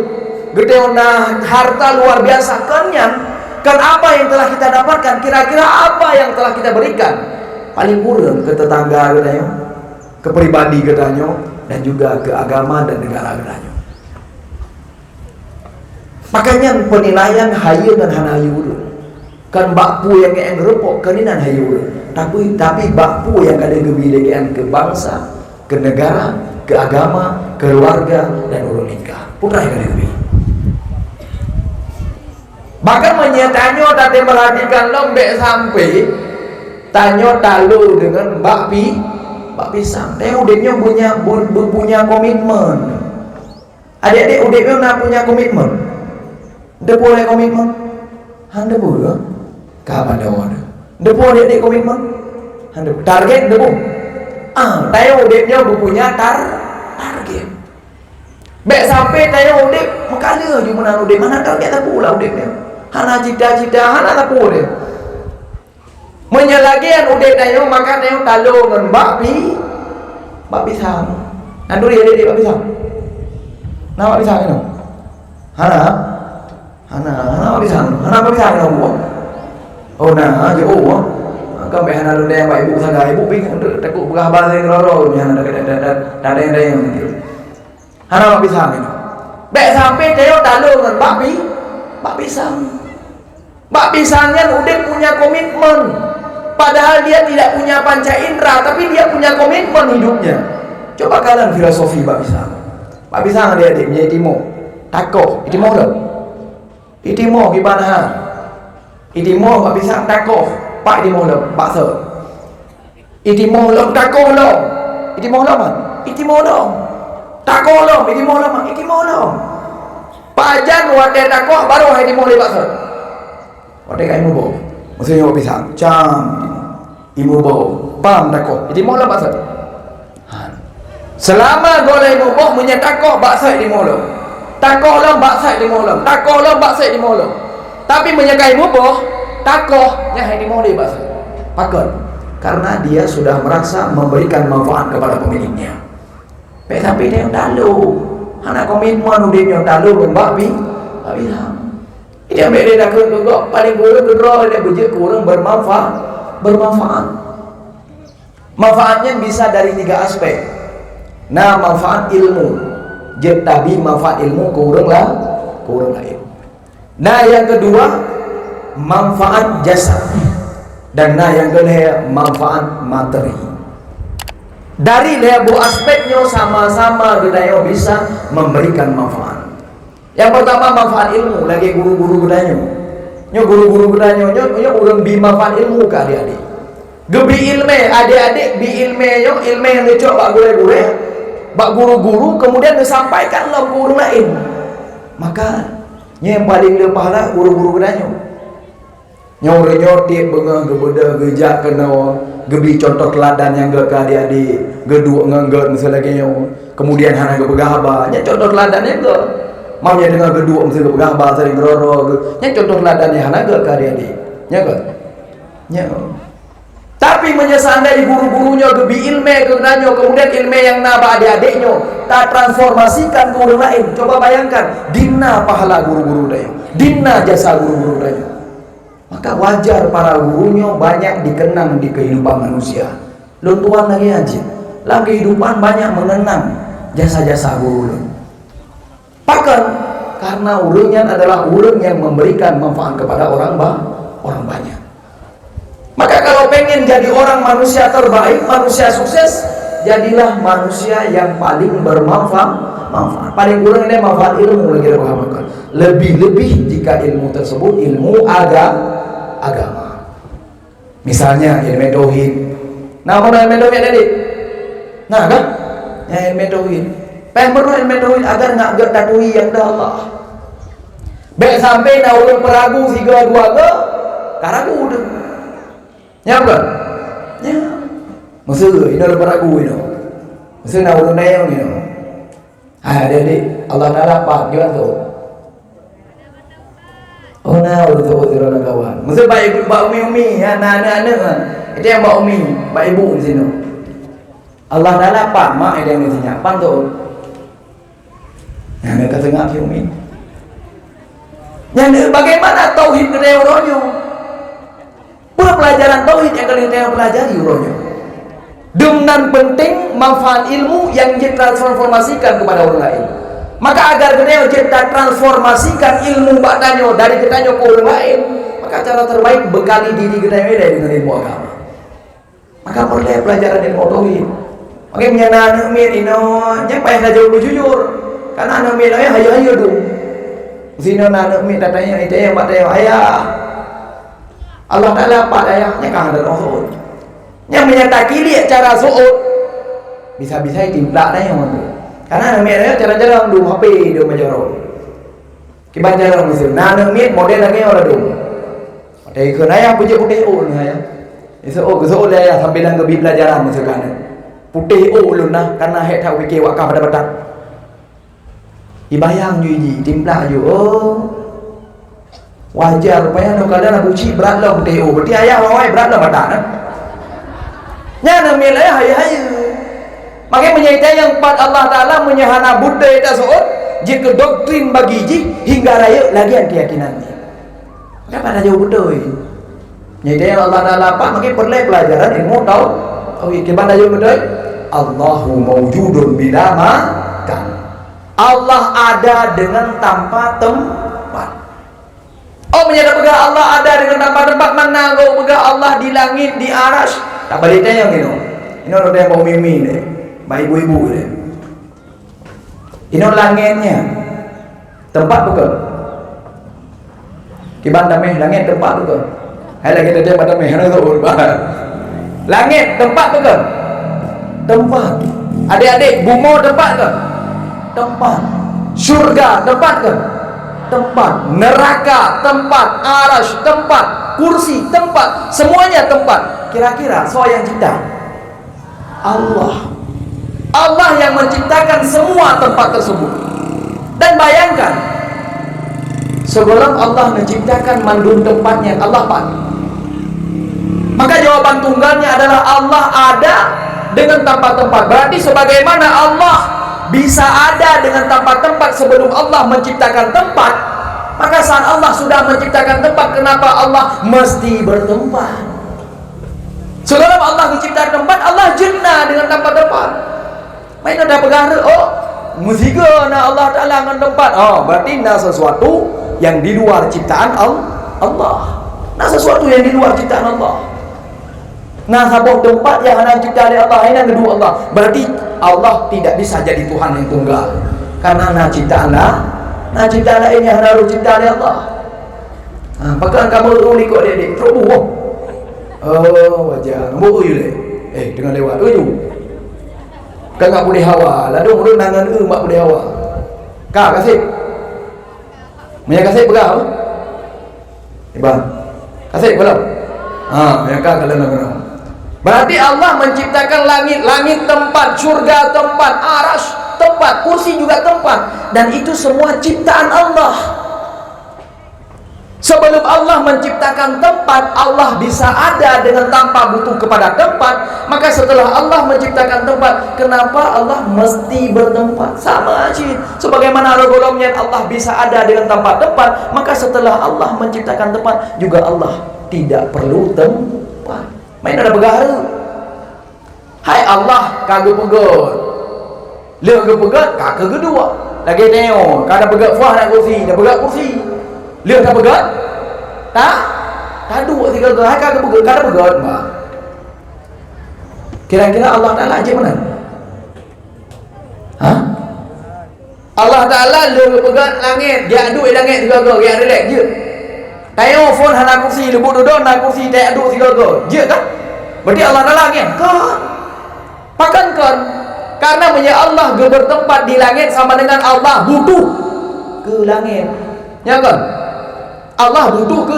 gede na harta luar biasa kenyang. Kan apa yang telah kita dapatkan, kira-kira apa yang telah kita berikan? Paling kurang ke tetangga katanya, ke pribadi katanya, dan juga ke agama dan negara katanya. Makanya penilaian hayu dan hanayu kan bakpu yang ngerepok keninan hayu, tapi bakpu yang ada kebilekan ke bangsa, ke negara, ke agama, ke keluarga dan urun nikah. Putra yang lebih. Bahkan menyatanya tadi meladikan lembek sampai tanya talu dengan mbak pisang. Dia udiknya punya komitmen. Adik-adik udiknya nak punya komitmen. Dia boleh komitmen. Anda boleh. Kapan dia ada? Dia boleh adik komitmen. Anda target dia boleh. Dia udiknya punya target. Bek sampai dia udik makanya di mana udik mana target tak pula udiknya. Hana cita-cita hana tak boleh. Menyalagian udik dia maka dia talu dengan mbak pisang. Nanti dia adik mbak pisang. Nah mbak pisang itu. Hana pisang itu. Oh nah, je oh. Kan be hana lu dia mbak ibu saga ibu ping tekuk begah bahasa loro nya ada yang gitu. Hana mbak pisang itu. Bek sampai dia talu dengan mbak pisang. Mbak pisangnya udah punya komitmen. Padahal dia tidak punya panca indera, tapi dia punya komitmen hidupnya. Coba kalian filosofi mbak pisang. Mbak pisang adik-adik punya itimo. Tako, itimo dong. Itimo gimana? Itimo bak pisang takoh, pak itimo lo, bakso. Itimo lo takoh lo. Itimo lo man. Itimo lo. Takoh lo, itimo lo man. Itimo lo. Pajan wate takoh baru itimo le bakso. Wate kai mu bo. Maksudnya bak pisang. Cam. Imu bo. Pam takoh. Itimo lo bakso. Selama goleh imu bo punya takoh bakso itimo lo. Takoh lo bakso itimo lo. Takoh lo bakso itimo lo. Tapi menyakai muboh takohnya hanya mau dibahas pakon karena dia sudah merasa memberikan manfaat kepada pemiliknya. Tapi dia dalu anak komitmen dia dalu berbabi bilang dia beda dah ke paling kurang kedua dia berjek kurang bermanfaat. Manfaatnya bisa dari 3 aspek. Nah, manfaat ilmu tabi manfaat ilmu kurang lain. Nah, yang kedua manfaat jasa, dan nah yang kedua manfaat materi. Dari dua aspeknya sama-sama gedanya bisa memberikan manfaat. Yang pertama manfaat ilmu, lagi guru-guru gedanya. Nyo guru-guru gedanya nyo urang bi manfaat ilmu ke adik-adik. Gebi ilme adik-adik bi ilme yang lecok bak gure-gure, bak guru-guru kemudian disampaikan lah guru lain. Maka yang paling dia pahala guru-guru gedanya. Nyorti bengang gebeda gejak kena gebi contoh teladan yang ke adik-adik geduk ngengger misalnya kemudian hana gebegahaba nya contoh teladannya ke maunya dengan geduk misalnya gebegahaba sering geroro nya contoh teladannya hana ke adik-adik nya ke nya. Tapi menyesandai guru-gurunya gebi ilme kegenanya kemudian ilme yang naba adik-adiknya tak transformasikan guru lain. Coba bayangkan dina pahala guru-guru daya, dina jasa guru-guru daya. Maka wajar para gurunya banyak dikenang di kehidupan manusia. Luntuan lagi aja dalam kehidupan banyak mengenang jasa-jasa guru. Bahkan karena ulunnya adalah ulun yang memberikan manfaat kepada orang banyak. Maka kalau pengen jadi orang manusia terbaik, manusia sukses, jadilah manusia yang paling bermanfaat. Paling kurang ini manfaat ilmu lagi dipahamkan. Lebih-lebih jika ilmu tersebut ilmu agama. Misalnya ilmu tauhid. Nah, mana ilmu tauhid tadi? Nah, kan? Ya ilmu tauhid. Perlu ilmu tauhid agar nak bertakwi yang Allah. Baik sampai na ulun peragu 3 2 ke karagu dah. Ya bukan? Ya. Maksud ini ada peragu ini. Maksud nak ulun dayang ni. Adik-adik Allah Ta'ala apa? Gimana tu? Oh nah, udah tahu orang kawan. Maksud baik umi, anak-anak itu yang baik umi, baik ibu di sini. Allah Ta'ala apa? Mak ada yang di sini. Apa tu? Yang mereka tengah si umi. Yang bagaimana tauhid kedai orangnya? Pelajaran tauhid yang kalian tengah pelajari orangnya. Dengan penting manfaat ilmu yang ditransformasikan kepada orang lain. Maka agar kita transformasikan ilmu badanyo dari kita ke orang lain, maka cara terbaik bekali diri kita dengan ilmu agama. Maka perlu pelajaran ilmu tauhid. Makanya menyana anak mir ino nya payah saja jujur. Karena anak mir hayo dong. Sini anak mir datanya itu yang bataya ayah. Allah Ta'ala apa ayahnya kah ada rasul. Yang menyatakan lihat cara suud bisa-bisa timplak dah yang mana. Karena anak mir cara-cara dum HP dia menjaro. Kiban cara musim. Nah anak mir model lagi orang dum. Dari kenaya punya putih ul ya. Itu kesuud ya sambil nang kebi pelajaran misalkan. Putih ul nah karena het tahu fikir wakah pada batat. Ibayang ju timplak ju. Oh. Wajar rupanya nak kadang nak uci berat lah putih ul. Berarti ayah wawai berat lah batat nah. Nya na milih hayu. Makanya menyaitai yang empat Allah Ta'ala menyahana Buddha itu suud jika doktrin bagi ji hingga raya lagi keyakinannya. Maka pada jauh Buddha menyaitai yang Allah Ta'ala apa makanya perlu pelajaran ilmu tauhid. Kepada jauh Buddha Allahu mawjudun bila makan. Allah ada dengan tanpa tempat. Oh menyadar pegang Allah ada dengan tanpa tempat. Mana kau pegang Allah di langit di aras. Tak balik tanya gitu. Ini orang yang mau mimi deh, baik ibu-ibu deh. Ini langitnya tempat bukan. Kiban damai langit tempat tu ke? Hai lagi dia damai hana tu. Langit tempat tu ke? Tempat. Adik-adik, bumi tempat ke? Tempat. Syurga tempat ke? Tempat. Neraka tempat. Arasy tempat. Kursi tempat. Semuanya tempat. Kira-kira siapa yang cipta? Allah. Allah yang menciptakan semua tempat tersebut. Dan bayangkan, sebelum Allah menciptakan mandun tempatnya, Allah pak. Maka jawaban tunggalnya adalah Allah ada dengan tempat-tempat. Berarti sebagaimana Allah bisa ada dengan tempat-tempat sebelum Allah menciptakan tempat, maka saat Allah sudah menciptakan tempat, kenapa Allah mesti bertempat? Sebelum Allah menciptakan tempat, Allah jannah dengan tempat-tempat. Main ada perkara, oh, musiga na Allah Ta'ala dengan tempat. Oh, berarti nak sesuatu yang di luar ciptaan Allah. Nak sesuatu yang di luar ciptaan Allah. Nah, sebuah tempat yang hanya ciptaan Allah, ini yang kedua Allah. Berarti Allah tidak bisa jadi Tuhan yang tunggal. Karena nak ciptaan Allah, nak ciptaan Allah ini hanya ciptaan Allah. Bahkan kamu uli kok dia terubu. Oh, wajah. Nombor uyu le. Dengan lewat uyu. Kan tak boleh hawa. Lalu mulut nangan mak boleh hawa. Kak kasih. Punya kasih berapa? Bang. Kasih belum? Yang kak kalau nak. Berarti Allah menciptakan langit, langit tempat, surga tempat, arasy tempat, kursi juga tempat, dan itu semua ciptaan Allah. Sebelum Allah menciptakan tempat, Allah bisa ada dengan tanpa butuh kepada tempat. Maka setelah Allah menciptakan tempat, kenapa Allah mesti bertempat? Sama aja. Sebagaimana golongnya Allah bisa ada dengan tanpa tempat, maka setelah Allah menciptakan tempat, juga Allah tidak perlu tempat. Main ada bergara. Hai Allah, kagak pegot. Dia kagak pegot, kagak kedua. Lagi tengok, kada pegot fuah nak kursi, dah pegot kursi. Dia tak pegot? Tak dua tiga ke. Hai kagak pegot, kada pegot, Mbak. Kira-kira Allah Ta'ala aja mana? Allah Ta'ala dia pegot langit, dia aduk langit tiga ke, dia relax je. Tengok phone hana kursi, lebut duduk nak kursi tak aduk tiga ke. Je kan? Berarti Allah Ta'ala kan? Kan. Pakan kan? Karena Allah bertempat di langit sama dengan Allah butuh ke langit. Ya kan? Allah butuh ke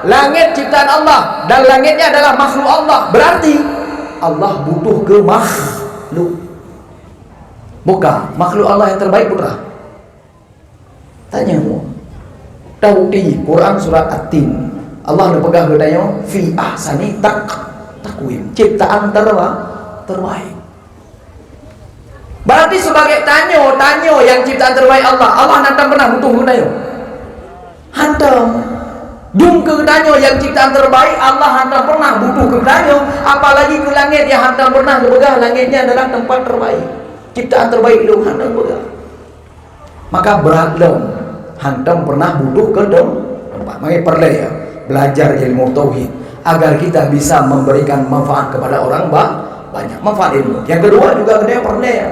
langit ciptaan Allah, dan langitnya adalah makhluk Allah. Berarti Allah butuh ke makhluk. Bukan makhluk Allah yang terbaik putra. Tanya mu. Tahu di Quran surat At-Tin. Allah dah pegang dia tanya fi ahsani takwim. Ciptaan terbaik. Berarti sebagai tanyo yang ciptaan terbaik Allah, Allah nanti pernah butuh tanya. Hantam dung ke tanyo yang ciptaan terbaik Allah hantam pernah butuh ke tanyo, apalagi ke langit yang hantam pernah pegang. Langitnya adalah tempat terbaik, ciptaan terbaik lu hantam pegang. Maka berat dong hantam pernah butuh ke tempat. Makanya perlu ya belajar ilmu tauhid agar kita bisa memberikan manfaat kepada orang banyak. Manfaat ilmu. Yang kedua juga kita perlu ya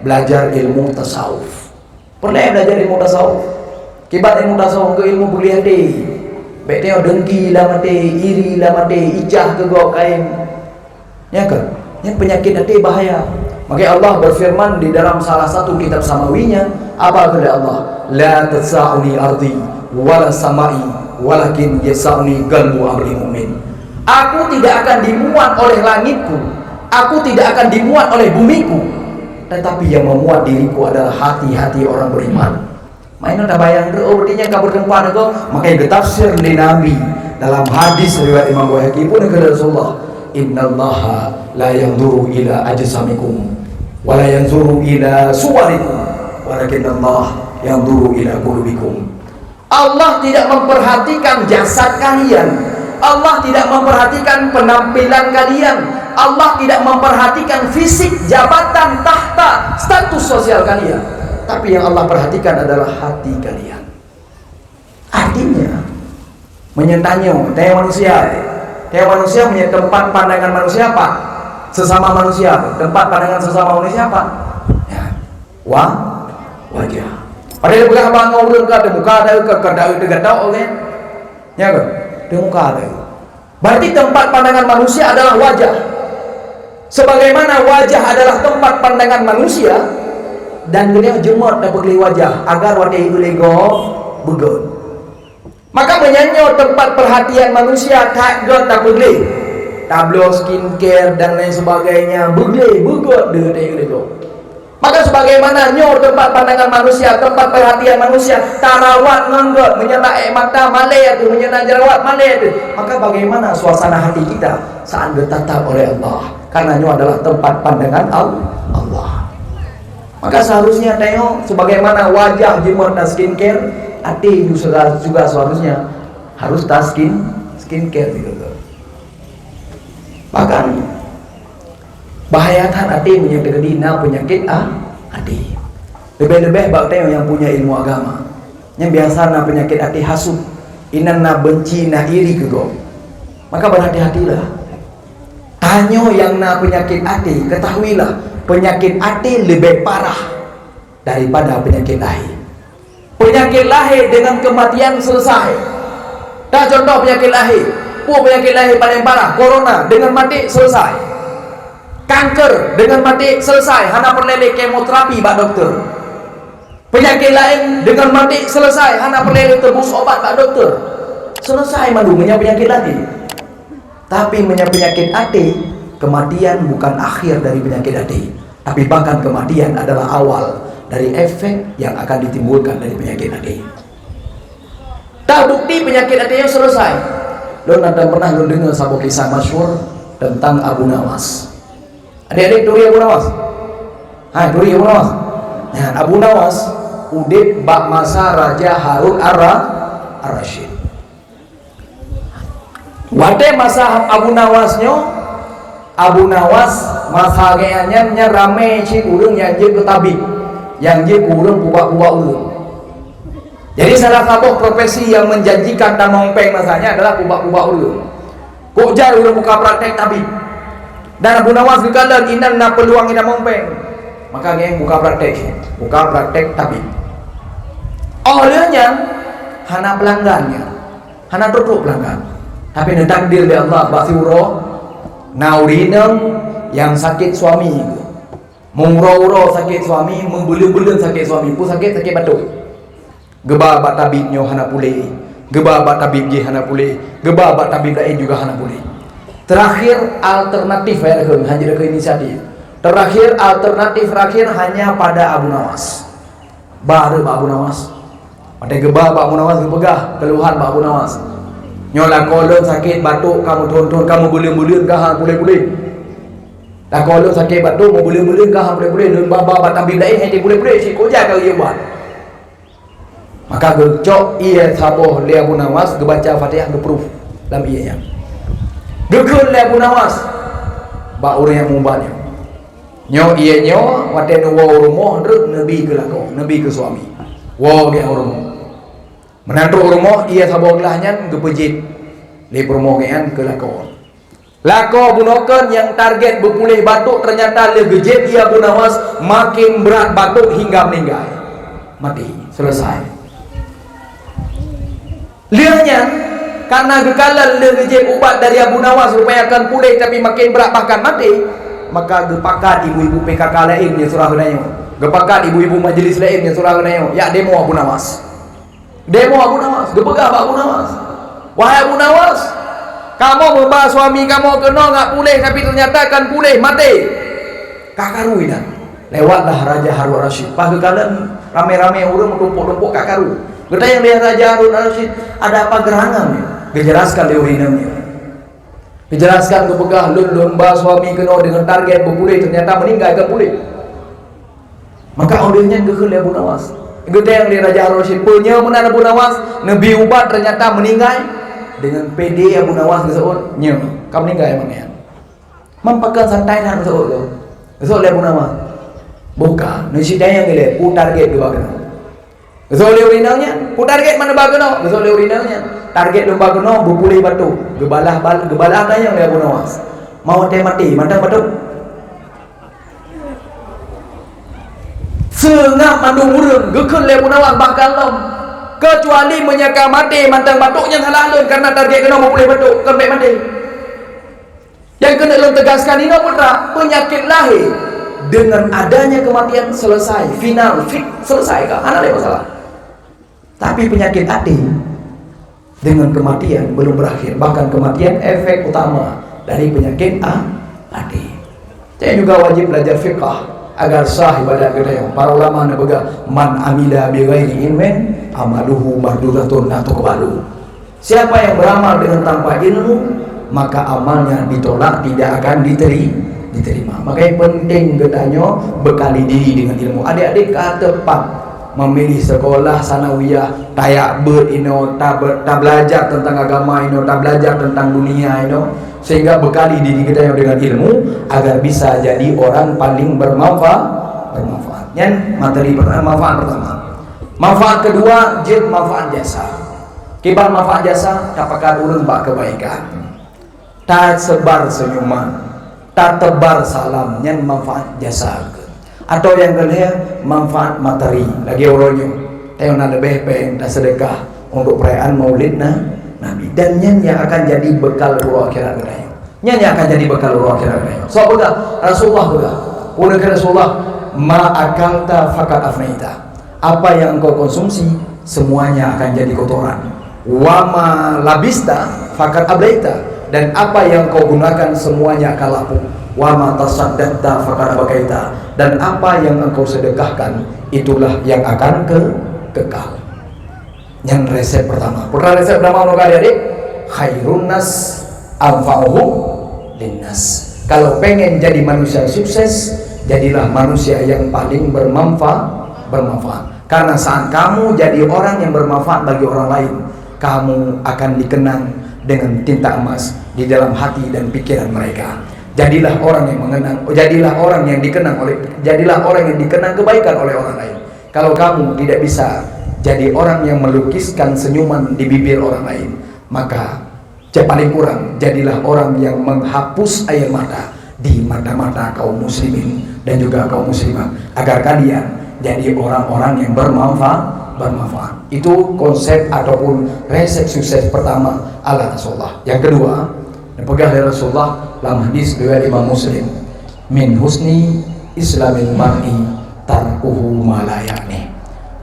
belajar ilmu tasawuf. Perlu ya belajar ilmu tasawuf. Kibat ilmu tasawuf ke ilmu kuliah deh. Baik tengok dengki lah mati, iri lah mati, ijah ke gua kain. Ya kan? Yang penyakit hati bahaya. Maka Allah berfirman di dalam salah satu kitab samawinya, apa kata Allah? La tasa'uni ardi wala samai walakin yasa'uni qalbu abdi mu'min. Aku tidak akan dimuat oleh langitku, aku tidak akan dimuat oleh bumiku, tetapi yang memuat diriku adalah hati-hati orang beriman. Main udah bayang oh berarti kabur tempat itu. Makanya ditafsir di Nabi dalam hadis riwayat Imam Bukhari pun kata Rasulullah, innallaha la yanzuru ila ajsamikum wa la yanzuru ila suwarikum walakin Allah yanzuru ila qulubikum. Allah tidak memperhatikan jasad kalian, Allah tidak memperhatikan penampilan kalian, Allah tidak memperhatikan fisik, jabatan, tahta, status sosial kalian, tapi yang Allah perhatikan adalah hati kalian. Artinya menyentanya manusia punya tempat pandangan manusia apa? Sesama manusia. Tempat pandangan sesama manusia apa? Ya. Wajah. Padahal bukan abang ngobrol ke muka ada ke kada tahu oleh Ya kan? Di muka tu. Berarti tempat pandangan manusia adalah wajah. Sebagaimana wajah adalah tempat pandangan manusia, dan beliau jemot dan beli wajah agar wajah itu lego begon. Maka menyanyo tempat perhatian manusia tak god tak beli. Tablo skincare dan lain sebagainya beli begon dia lego. Maka sebagaimana nyo tempat pandangan manusia, tempat perhatian manusia, tarawat nganggot, menyena mata malai itu, menyena jerawat malai itu. Maka bagaimana suasana hati kita saat ditatap oleh Allah? Karena nyo adalah tempat pandangan Allah. Maka seharusnya tengok sebagaimana wajah jemot dan skincare, hati juga seharusnya harus tas skincare gitu. Bahkan bahayatan hati menyakit dina penyakit hati. Lebih-lebih bakte yang punya ilmu agama. Yang biasa na penyakit hati hasud, inan na benci na iri kego. Maka berhati-hatilah. Tanyo yang na penyakit hati, ketahuilah penyakit hati lebih parah daripada penyakit lahir. Penyakit lahir dengan kematian selesai. Dah contoh penyakit lahir. Penyakit lahir paling parah, corona dengan mati selesai. Kanker dengan mati selesai, hana perlele kemoterapi pak dokter. Penyakit lain dengan mati selesai, hana perlele tebus obat pak dokter. Selesai malu penyakit lagi. Tapi penyakit hati, kematian bukan akhir dari penyakit hati, tapi bahkan kematian adalah awal dari efek yang akan ditimbulkan dari penyakit hati. Tak bukti penyakit hati yang selesai. Lo nanti pernah dengar sebuah kisah masyhur tentang Abu Nawas. Adik-adik duri Abu Nawas? Duri Abu Nawas. Nah, Abu Nawas udip bak masa Raja Harun ar-Rasyid. Wate masa Abu Nawasnya, Abu Nawas masa gayanya rame cik urang yang je ke tabib, yang je kurang buat-buat urang. Jadi salah satu profesi yang menjanjikan dan mempeng masanya adalah buat-buat urang. Kok jar urang buka praktek tabib. Dan Abu Nawas kekala inan na peluang ina mempeng. Maka geng buka praktek tabib. Olehnya hana pelanggannya, hana tutup pelanggan. Tapi na takdir dari Allah basiuro naurineng yang sakit suami itu. Menguro-uro sakit suami, membeli-beli sakit suami, pu sakit batuk. Geba bat tabibnya hana pulih. Geba bat tabib je hana pulih. Geba bat tabib lain juga hana pulih. Terakhir alternatif hanya ke inisiatif. Terakhir alternatif hanya pada Abu Nawas. Baru Abu Nawas. Pada geba Abu Nawas kepegah keluhan Abu Nawas. Nyola kolon sakit batuk kamu tonton kamu bulim-bulim kah boleh-boleh. Dah kolon sakit batuk mau bulim-bulim kah boleh-boleh. Dan baba batam bidai henti boleh-boleh si koja kau ia buat. Maka gecok ia saboh li Abu Nawas gebaca Fatihah geproof dalam ianya. Gekun li Abu Nawas ba orang yang mumbatnya. Nyo iya nyo wate no wo rumah rek nabi ke lako, nabi ke suami. Wo ge rumah. Menantu rumah ia saboh gelahnya gepejit li permogean ke lako. Lako bunokan yang target berpulih batuk ternyata le gejit ia Abu Nawas makin berat batuk hingga meninggal. Mati, selesai. Lihatnya karena gekalan le gejit ubat dari Abu Nawas supaya akan pulih tapi makin berat bahkan mati, maka gepakat ibu-ibu PKK lain yang surah kenanya. Gepakat ibu-ibu majelis lain yang surah kenanya. Ya demo Abu Nawas. Demo Abu Nawas, gepegah Abu Nawas. Wahai Abu Nawas, kamu membawa suami kamu kena nggak pulih tapi ternyata akan pulih mati. Kakaru ini lewatlah Raja Harun ar-Rasyid. Pas kekalan rame-rame orang tumpuk-tumpuk kakaru. Kita yang lihat Raja Harun ar-Rasyid ada apa gerangan? Dijelaskan di urinamnya. Dijelaskan gepegah lomba suami kena dengan target berpulih ternyata meninggal akan pulih. Maka audionya ke Abu Nawas. Kita yang lihat Raja Harun ar-Rasyid punya menan Abu Nawas nabi ubat ternyata meninggal dengan PD Abu Nawas gesot nya kamu meninggal emangnya mampakan santai nak gesot tu gesot Abu Nawas buka nasi daya yang pu target ke bagano gesot le urinalnya pu target mana bagano gesot le urinalnya target lu bagano berpulih batu gebalah kaya yang Abu Nawas mau mati mantap batu sengah mandung urang gekun le Abu Nawas bakal lom kecuali menyaka mati mantang batuknya salah lun karena target kena boleh batuk kembali mati. Yang kena lun tegaskan ini putra, penyakit lahir dengan adanya kematian selesai, final, selesai kah? Ada masalah. Tapi penyakit hati dengan kematian belum berakhir, bahkan kematian efek utama dari penyakit hati. Saya juga wajib belajar fiqh agar sah ibadat kita. Yang para ulama nak pegang man amila bi ghairi ilmin amaluhu mardudatun la tuqbalu. Siapa yang beramal dengan tanpa ilmu, maka amalnya ditolak, tidak akan diterima. Makanya penting katanya bekali diri dengan ilmu. Adik-adik tepat memilih sekolah sanawiyah, tayak tak belajar tentang agama tak belajar tentang dunia sehingga bekali diri kita dengan ilmu agar bisa jadi orang paling bermanfaat. Yang materi pertama, manfaat pertama. Manfaat kedua, jid manfaat jasa. Kibar manfaat jasa, dapatkan urang bak kebaikan. Tak sebar senyuman, tak tebar salam, yang manfaat jasa. Atau yang kedua, manfaat materi. Lagi orangnya, tayo na lebih pengen tak sedekah untuk perayaan Maulid Nabi, dan yang akan jadi bekal urang akhirat kita. Yang akan jadi bekal urang akhirat kita. So betul, Rasulullah betul. Udah ke Rasulullah, ma akalta fakat afnaita. Apa yang engkau konsumsi semuanya akan jadi kotoran. Wa ma labista fakat ablaita. Dan apa yang kau gunakan semuanya akan lapuk. Wa ma tasaddaqta fakat abakaita. Dan apa yang engkau sedekahkan itulah yang akan kekal. Yang resep pertama. Pernah resep pertama untuk adik-adik? Khairun nas anfa'uhum linnas. Kalau pengen jadi manusia sukses, jadilah manusia yang paling bermanfaat. Karena saat kamu jadi orang yang bermanfaat bagi orang lain, kamu akan dikenang dengan tinta emas di dalam hati dan pikiran mereka. Jadilah orang yang mengenang, jadilah orang yang dikenang kebaikan oleh orang lain. Kalau kamu tidak bisa jadi orang yang melukiskan senyuman di bibir orang lain, maka paling kurang jadilah orang yang menghapus air mata di mata-mata kaum muslimin dan juga kaum muslimat, agar kalian jadi orang-orang yang bermanfaat. Itu konsep ataupun resep sukses pertama ala Rasulullah. Yang kedua, dipegang dari Rasulullah dalam hadis riwayat Imam Muslim, min husni islamil mar'i tarkuhu ma la ya'ni.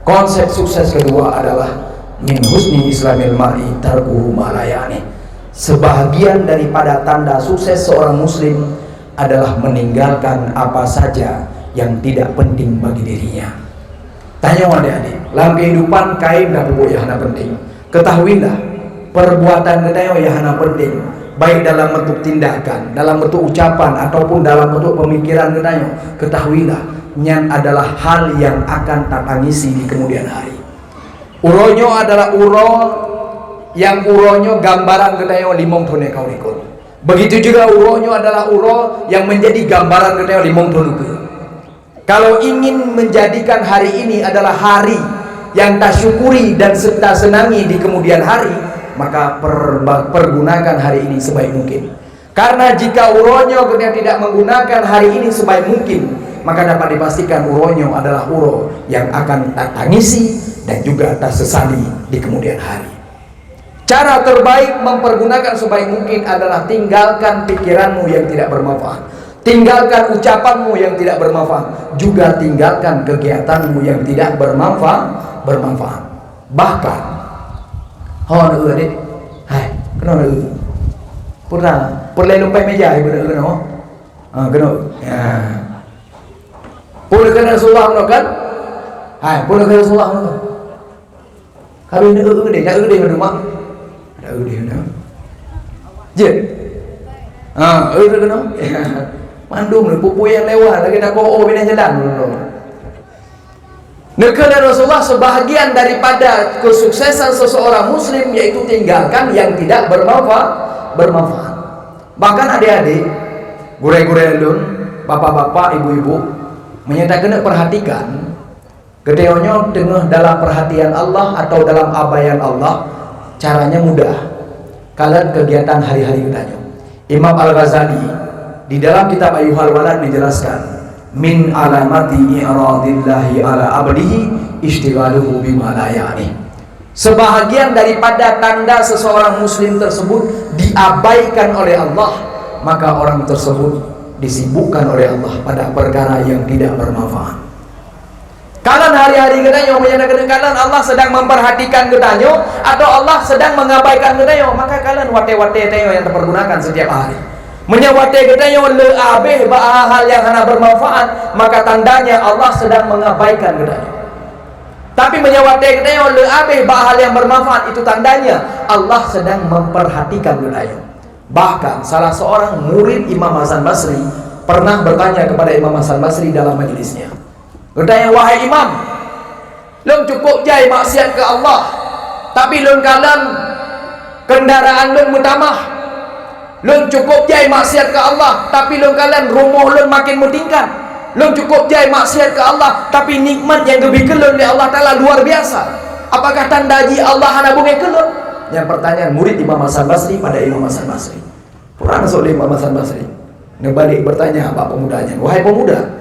Konsep sukses kedua adalah min husni islamil mar'i tarkuhu ma la ya'ni. Sebahagian daripada tanda sukses seorang muslim adalah meninggalkan apa saja yang tidak penting bagi dirinya. Tanya adik-adik, dalam kehidupan kain dan pupuk yang penting. Ketahuilah, perbuatan kita yang penting, baik dalam bentuk tindakan, dalam bentuk ucapan ataupun dalam bentuk pemikiran kita. Ketahuilah, yang adalah hal yang akan tak tangisi di kemudian hari. Uronyo adalah yang uronyo gambaran kita limong tone kau ikut. Begitu juga uronyo adalah yang menjadi gambaran kita limong tone ke. Kalau ingin menjadikan hari ini adalah hari yang tak syukuri dan tak senangi di kemudian hari, maka pergunakan hari ini sebaik mungkin. Karena jika uronyo kita tidak menggunakan hari ini sebaik mungkin, maka dapat dipastikan uronyo adalah yang akan tak tangisi dan juga tak sesali di kemudian hari. Cara terbaik mempergunakan sebaik mungkin adalah tinggalkan pikiranmu yang tidak bermanfaat, tinggalkan ucapanmu yang tidak bermanfaat, juga tinggalkan kegiatanmu yang tidak bermanfaat. Bahkan kena perlu lupa meja Pula kena Rasulullah kan? Pula kena Rasulullah kan? Kami nak gede, nak gede rumah. Ada gede dah. Je. Kena. Mandum pupu yang lewat lagi nak kau bina jalan dulu. Negara Rasulullah sebahagian daripada kesuksesan seseorang muslim yaitu tinggalkan yang tidak bermanfaat. Bahkan adik-adik, gure-gure lun, bapak-bapak, ibu-ibu, menyatakan perhatikan kedeonyo tengah dalam perhatian Allah atau dalam abayan Allah. Caranya mudah. Kalian kegiatan hari-hari kitanya. Imam Al-Ghazali di dalam kitab Ayyuhal Walad menjelaskan, min alamati i'radillahi ala abdihi ishtighaluhu bima la ya'ni. sebahagian daripada tanda seseorang muslim tersebut diabaikan oleh Allah, maka orang tersebut disibukkan oleh Allah pada perkara yang tidak bermanfaat. Kalian hari-hari gedanyo menyatakan kalian Allah sedang memperhatikan gedanyo atau Allah sedang mengabaikan gedanyo, maka kalian wate-wate teyo yang terpergunakan setiap hari. Menyawate gedanyo leabeh hal yang hana bermanfaat, maka tandanya Allah sedang mengabaikan gedanyo. Tapi menyawate gedanyo leabeh hal yang bermanfaat, itu tandanya Allah sedang memperhatikan gedanyo. Bahkan salah seorang murid Imam Hasan Basri pernah bertanya kepada Imam Hasan Basri dalam majelisnya. Bertanya, wahai Imam, lun cukup jai maksiat ke Allah, tapi lun kalian kendaraan lun mutamah. Lun cukup jai maksiat ke Allah, tapi lun kalian rumah lun makin mutingkan. Lun cukup jai maksiat ke Allah, tapi nikmat yang diberikan lun oleh Allah Ta'ala luar biasa. Apakah tanda ji Allah hana bungai ke lun? Yang pertanyaan murid Imam Hasan Basri pada Imam Hasan Basri. Pernah oleh Imam Hasan Basri ngebalik bertanya apa pemudanya, wahai pemuda,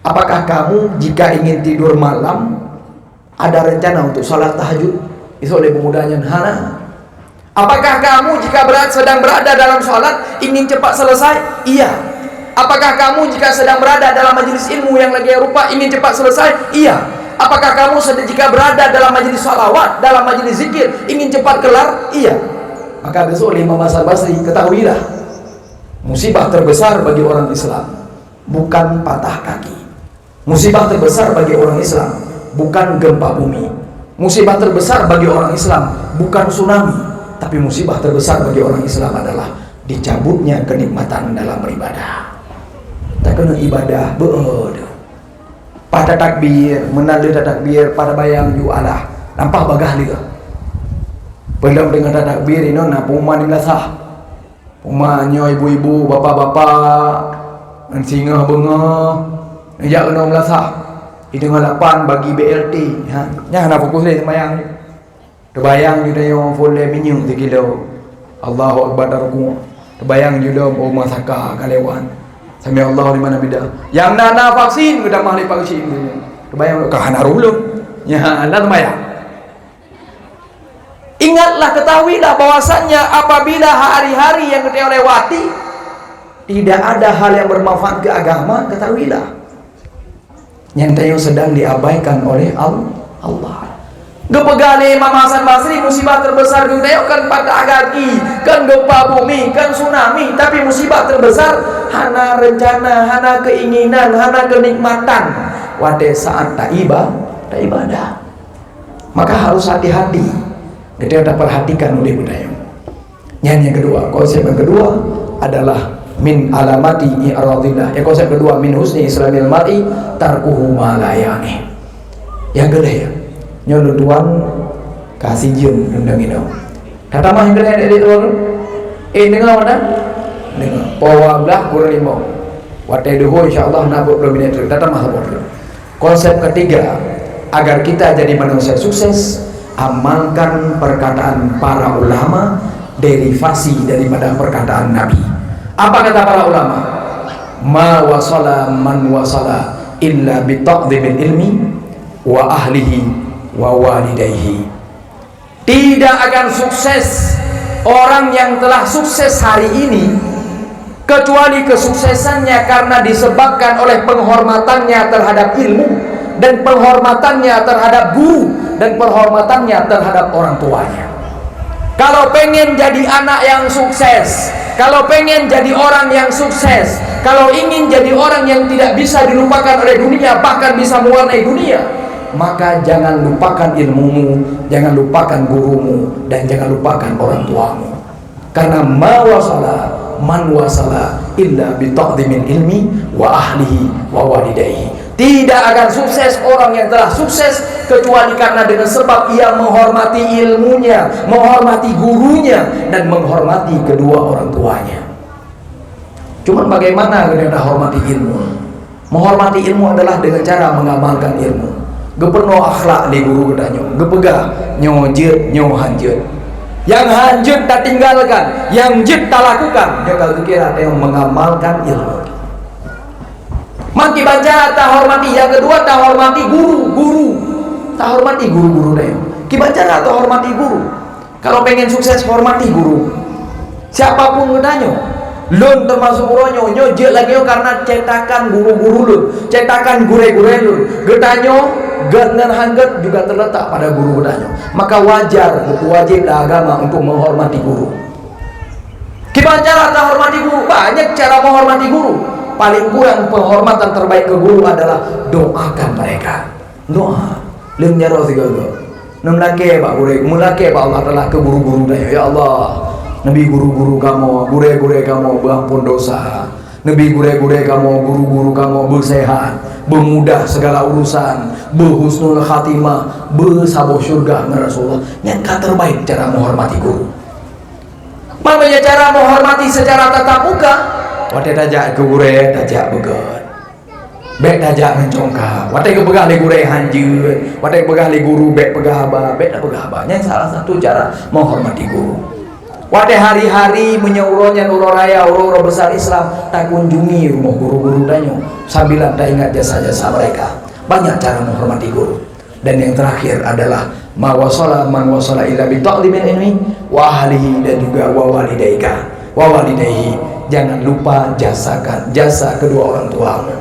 apakah kamu jika ingin tidur malam ada rencana untuk salat tahajud? Itu oleh pemudanya, hana. Apakah kamu jika sedang berada dalam salat ingin cepat selesai? Iya. Apakah kamu jika sedang berada dalam majelis ilmu yang lagi rupa ingin cepat selesai? Iya. Apakah kamu jika berada dalam majelis salawat, dalam majelis zikir ingin cepat kelar? Iya. Maka besok oleh Imam Hasan Basri, ketahuilah, musibah terbesar bagi orang Islam bukan patah kaki. Musibah terbesar bagi orang Islam bukan gempa bumi. Musibah terbesar bagi orang Islam bukan tsunami. Tapi musibah terbesar bagi orang Islam adalah dicabutnya kenikmatan dalam beribadah. Tak kena ibadah beada. Pada takbir, menanda takbir, pada bayang ju Allah. Nampak bagah dia. Belum dengan takbir ini nak puma ni sah. Pumanya ibu-ibu, bapa-bapa, singa bengah. Najak kena melasah. Itu dengan 8 bagi BLT. Ha, nya nak fokus ni sembahyang. Terbayang juga yang boleh minyak 3 kilo. Allahu Akbar ruku'. Terbayang juga rumah saka kalewan. Sami Allah di mana bida. Yang nana vaksin kita mah lepas vaksin. Terbayang ke hana ulun. Ya, Allah terbayang. Ingatlah, ketahuilah bahwasannya apabila hari-hari yang kita lewati tidak ada hal yang bermanfaat ke agama, ketahuilah yang tayo sedang diabaikan oleh Allah. Gepegale Imam Hasan Basri, musibah terbesar tayo kan pada agaki, kan gempa bumi, kan tsunami, tapi musibah terbesar hana rencana, hana keinginan, hana kenikmatan. Wade saat tak ibadah. Maka harus hati-hati. Kita harus perhatikan oleh budaya. Yang kedua, konsep yang kedua adalah min alamati i'radillah. Yang konsep kedua, min husni islamil mar'i tarkuhu ma la ya'ni. Yang kedua, nyono tuan kasih jin undang ino. Kata mah yang kedua dari tuan. Dengar mana? Dengar. Pawa belah kurang 5. Watai doho insyaallah nabuk 2 minit. Kata mah sabot. Konsep ketiga, agar kita jadi manusia sukses, amalkan perkataan para ulama, derivasi daripada perkataan Nabi. Apa kata para ulama? Ma wasala man wasala illa bitaqdimil ilmi wa ahlihi wa walidayhi. Tidak akan sukses orang yang telah sukses hari ini kecuali kesuksesannya karena disebabkan oleh penghormatannya terhadap ilmu dan penghormatannya terhadap guru dan penghormatannya terhadap orang tuanya. Kalau pengen jadi anak yang sukses, kalau pengen jadi orang yang sukses, kalau ingin jadi orang yang tidak bisa dilupakan oleh dunia, bahkan bisa mewarnai dunia, maka jangan lupakan ilmumu, jangan lupakan gurumu, dan jangan lupakan orang tuamu. Karena ma wasala man wasala illa bitaqdimil ilmi wa ahlihi wa walidayhi. Tidak akan sukses orang yang telah sukses kecuali karena dengan sebab ia menghormati ilmunya, menghormati gurunya, dan menghormati kedua orang tuanya. Cuman bagaimana kita hormati ilmu? Menghormati ilmu adalah dengan cara mengamalkan ilmu. Gepenuh akhlak di guru katanya, gepegah nyojit nyoh hanjut. Yang hanjut tak tinggalkan, yang jit tak lakukan. Jangan kira yang mengamalkan ilmu. Maki baca tak hormati. Yang kedua tak hormati guru. Tak hormati guru-guru dia. Kibat cara atau hormati guru. Kalau pengen sukses, hormati guru. Siapapun ngedanyo. Lun termasuk guronyo, nyojek lagi karena cetakan guru-guru lun, cetakan gure-gure lun. Gedanyo, dengan hangget juga terletak pada guru gedanyo. Maka wajar, wajib agama untuk menghormati guru. Gimana cara kita hormati guru? Banyak cara menghormati guru. Paling kurang penghormatan terbaik ke guru adalah doakan mereka. Doa. Lim nyaro tiga go. Nemlake pak guru, mulake pak Allah telah ke guru-guru dayo. Ya Allah, nabi guru-guru kamu, gure-gure kamu berampun dosa. Nabi gure-gure kamu, guru-guru kamu bersehat, bermudah segala urusan, berhusnul khatimah, bersabuh surga Rasulullah. Yang terbaik cara menghormati guru. Mamanya cara menghormati secara tatap muka. Wate tajak ke gure, tajak begat. Bek tajak mencongkak. Wate ke pegah le gure hanjur. Wate pegah le guru bek pegah aba, bek tak pegah aba. Yang salah satu cara menghormati guru. Wate hari-hari menyauronya nuro raya, uro besar Islam, tak kunjungi rumah guru-guru danyo. Sambilan tak ingat jasa-jasa mereka. Banyak cara menghormati guru. Dan yang terakhir adalah ma wasala man wasala illa bi ta'limin ilmi wa ahlihi, dan juga wa walidaika wa walidayhi. Jangan lupa jasakan jasa kedua orang tuamu.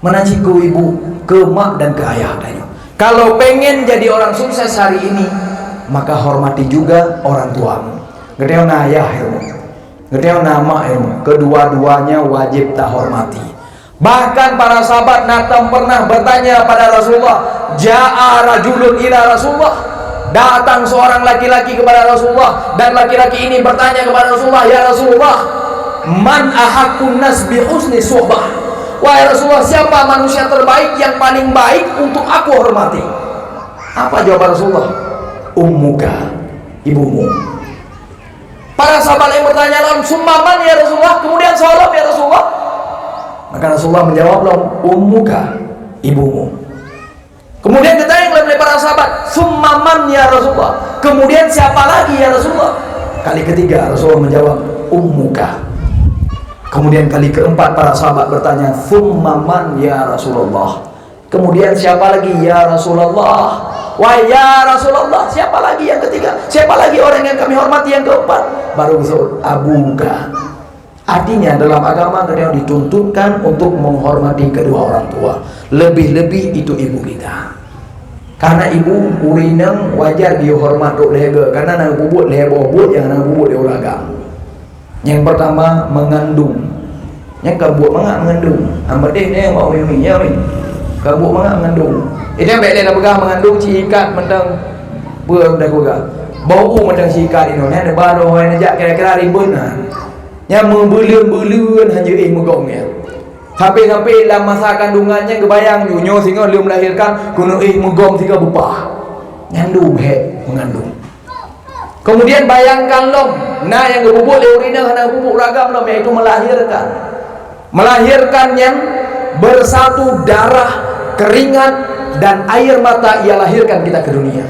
Menaji ke ibu, ke mak dan ke ayah tanya. Kalau pengen jadi orang sukses hari ini, maka hormati juga orang tuamu. Gedeo na ayah ilmu, gedeo nama ilmu, kedua-duanya wajib tak hormati. Bahkan para sahabat Natam pernah bertanya pada Rasulullah, ja'a rajulun ila Rasulullah, datang seorang laki-laki kepada Rasulullah, dan laki-laki ini bertanya kepada Rasulullah, ya Rasulullah, man ahaqqun nas bi husni suhbah. Wahai Rasulullah, siapa manusia terbaik yang paling baik untuk aku hormati? Apa jawaban Rasulullah? Ummuka, ibumu. Para sahabat yang bertanya lalu, summaman ya Rasulullah, kemudian salam ya Rasulullah. Maka Rasulullah menjawab, ummuka, ibumu. Kemudian ditanya oleh para sahabat, summaman ya Rasulullah, kemudian siapa lagi ya Rasulullah? Kali ketiga Rasulullah menjawab, ummuka. Kemudian kali keempat para sahabat bertanya, summaman ya Rasulullah, kemudian siapa lagi ya Rasulullah? Wah ya Rasulullah, siapa lagi yang ketiga? Siapa lagi orang yang kami hormati yang keempat? Baru disebut abuka. Artinya dalam agama kita dituntutkan untuk menghormati kedua orang tua. Lebih-lebih itu ibu kita. Karena ibu urinang wajar dihormat dok lega. Karena nang bubut leher bobot, yang nang bubut dia uragam. Yang pertama mengandung. Yang kabut mengandung. Amadeh ni yang mau mimi ya mi. Kabut mengandung. Itu yang baik dia pegang mengandung cikat mentang buah dah pegang. Bau mentang cikat ini. Ada baru yang najak kira-kira ribun lah. Yang membelun-belun hanya megongnya. Sampai-sampai dalam masa kandungannya kebayang nyo sehingga dia melahirkan kuno megong tiga bupah. Nyandung mengandung. Kemudian bayangkan lom, nah yang gebubuk leurina hana bubuk ragam lom, yaitu melahirkan. Melahirkan yang bersatu darah, keringat dan air mata ia lahirkan kita ke dunia.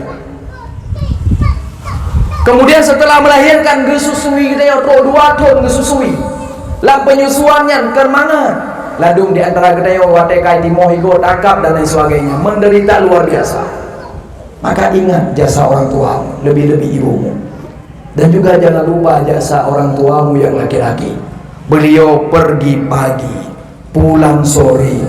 Kemudian setelah melahirkan gesusui kita yang 2 tahun gesusui. Lah penyusuannya kermangan. Ladung di antara kita yang watekai timohiko takap dan lain sebagainya, menderita luar biasa. Maka ingat jasa orang tuamu, lebih-lebih ibumu. Dan juga jangan lupa jasa orang tuamu yang laki-laki. Beliau pergi pagi, pulang sore,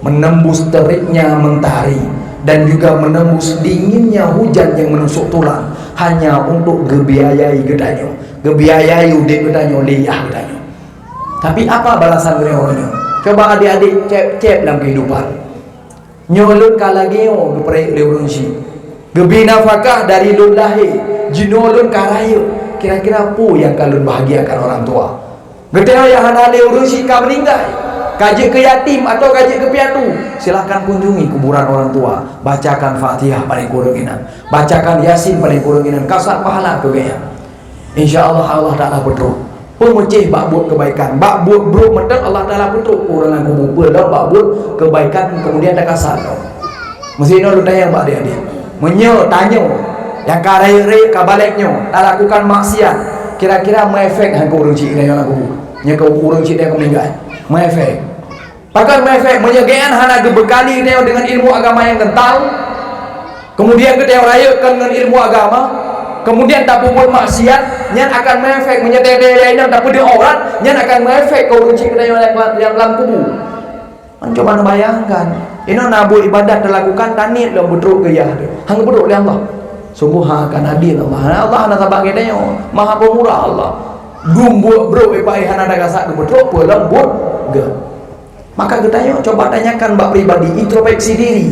menembus teriknya mentari, dan juga menembus dinginnya hujan yang menusuk tulang, hanya untuk gebiayai gedanyo, gebiayai udik gedanyo, liyah gedanyo. Tapi apa balasan gedanyo? Coba adik-adik cep-cep dalam kehidupan. Nyolun kalageo geprek leurunsi, gebi nafkah dari lun lahir, jinolon karayu. Kira-kira pu yang kalun bahagiakan orang tua. Gedanyo yang hana leurunsi ka meninggal, kaji ke yatim atau kaji ke piatu, silahkan kunjungi kuburan orang tua, bacakan Fatihah paling kuranginan, bacakan Yasin paling kuranginan, kasar pahala ke gaya. Insya Allah Allah Ta'ala betul pemecih bakbut kebaikan, bakbut bro mendak Allah Ta'ala betul kurangan kubur dan bakbut kebaikan, kemudian ada kasar. Mesti lu tanya mbak dia menyo tanya yang karere kabaliknya tak lakukan maksiat, kira-kira mengefek hang kurang cik dia yang aku nya kau kurang cik dia meninggal mengefek. Bahkan mefek menyegean hana gebekali dia dengan ilmu agama yang kental. kemudian kita rayakan dengan ilmu agama, kemudian tak buat maksiat, nyan akan mengefek menyedaya tak pedih orang, nyan akan mengefek kau ruci kita yang dalam tubuh. Coba bayangkan, ini nabu ibadat dilakukan tanit dalam bedruk gaya, hang bedruk oleh Allah. Sungguh akan adil Allah. Allah nak tabak kita maha pemurah Allah. Dumbu bro ipai hana dagasak bedruk lembut ge. Maka kita coba tanyakan bab pribadi, introspeksi diri.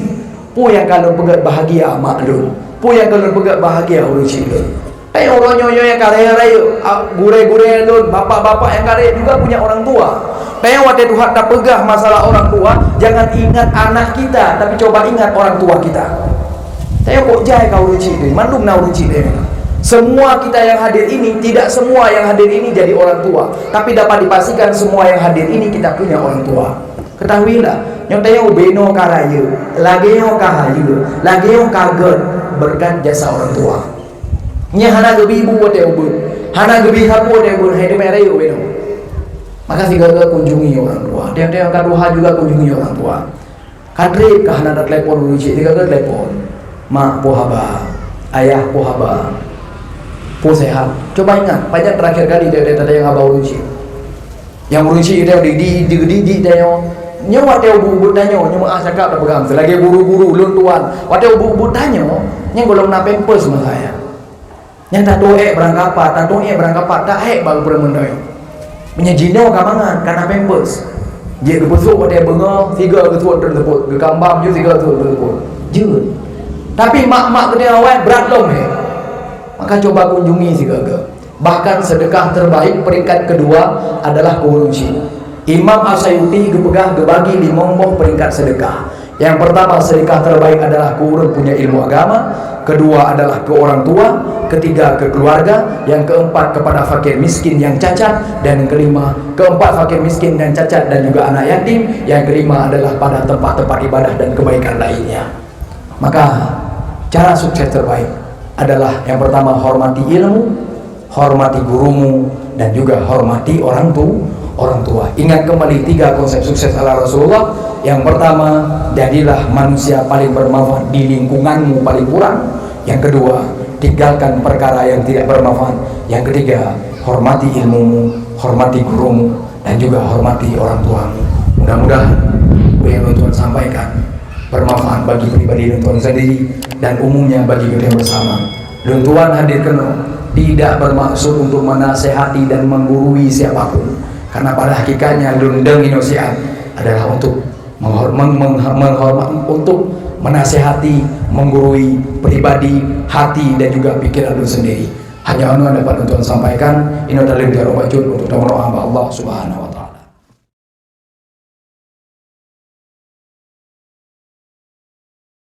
Pu yang kalau pegat bahagia maklum, pu yang kalau pegat bahagia urusi lu. Tanya orang nyonya yang kare-kare, gure-gure lu, bapak-bapak yang kare juga punya orang tua. Tanya waktu Tuhan tak pegah masalah orang tua, jangan ingat anak kita, tapi coba ingat orang tua kita. Tanya kok jai kau urusi lu, mandung na urusi lu. Semua kita yang hadir ini, tidak semua yang hadir ini jadi orang tua, tapi dapat dipastikan semua yang hadir ini kita punya orang tua. Ketahuilah, nyatanya beno karaya, lagi yang kahayu, lagi yang kaget berkat jasa orang tua. Nya hana gebi ibu buat dia ubud, hana gebi hapu dia ubud, hidup merayu beno. Maka si gagal kunjungi orang tua, dia kaduha juga kunjungi orang tua. Kadrip kah hana telepon uji, dia gagal telepon. Mak pohaba, ayah pohaba, po sehat. Coba ingat, pajak terakhir kali dia yang abah uji. Yang urusi dia di dia nyawa dia ubud tanya nyawa cakap dah pegang selagi buru-buru ulun tuan waktu ubud tanya yang belum nak pampers sama saya yang tak tahu berangkapat tak tahu berangkapat tak baru pernah mendoy menyejino kamangan karena pampers dia kebesuk pada bengah tiga ketuan tersebut kekambam je tiga ketuan tersebut je tapi mak-mak kena awal berat lom maka coba kunjungi si gagal. Bahkan sedekah terbaik peringkat kedua adalah kurusi. Imam Asy'ari gepegah gebagi di mompoh peringkat sedekah. Yang pertama sedekah terbaik adalah kurun punya ilmu agama, kedua adalah ke orang tua, ketiga ke keluarga, yang keempat kepada fakir miskin yang cacat, dan yang kelima keempat fakir miskin dan cacat dan juga anak yatim, yang kelima adalah pada tempat-tempat ibadah dan kebaikan lainnya. Maka cara sukses terbaik adalah yang pertama hormati ilmu, hormati gurumu, dan juga hormati orang tua. Ingat kembali tiga konsep sukses ala Rasulullah. Yang pertama, jadilah manusia paling bermanfaat di lingkunganmu paling kurang. Yang kedua, tinggalkan perkara yang tidak bermanfaat. Yang ketiga, hormati ilmumu, hormati gurumu, dan juga hormati orang tuamu. Mudah-mudahan apa yang Tuhan sampaikan bermanfaat bagi pribadi Tuhan sendiri dan umumnya bagi kita bersama. Tuhan hadir kena tidak bermaksud untuk menasehati dan menggurui siapapun, karena pada hakikatnya lundeng inosiat adalah untuk untuk menasehati, menggurui pribadi, hati dan juga pikiran lu sendiri. Hanya anu dapat Tuhan sampaikan. Ini adalah untuk doa Allah Subhanahu wa taala.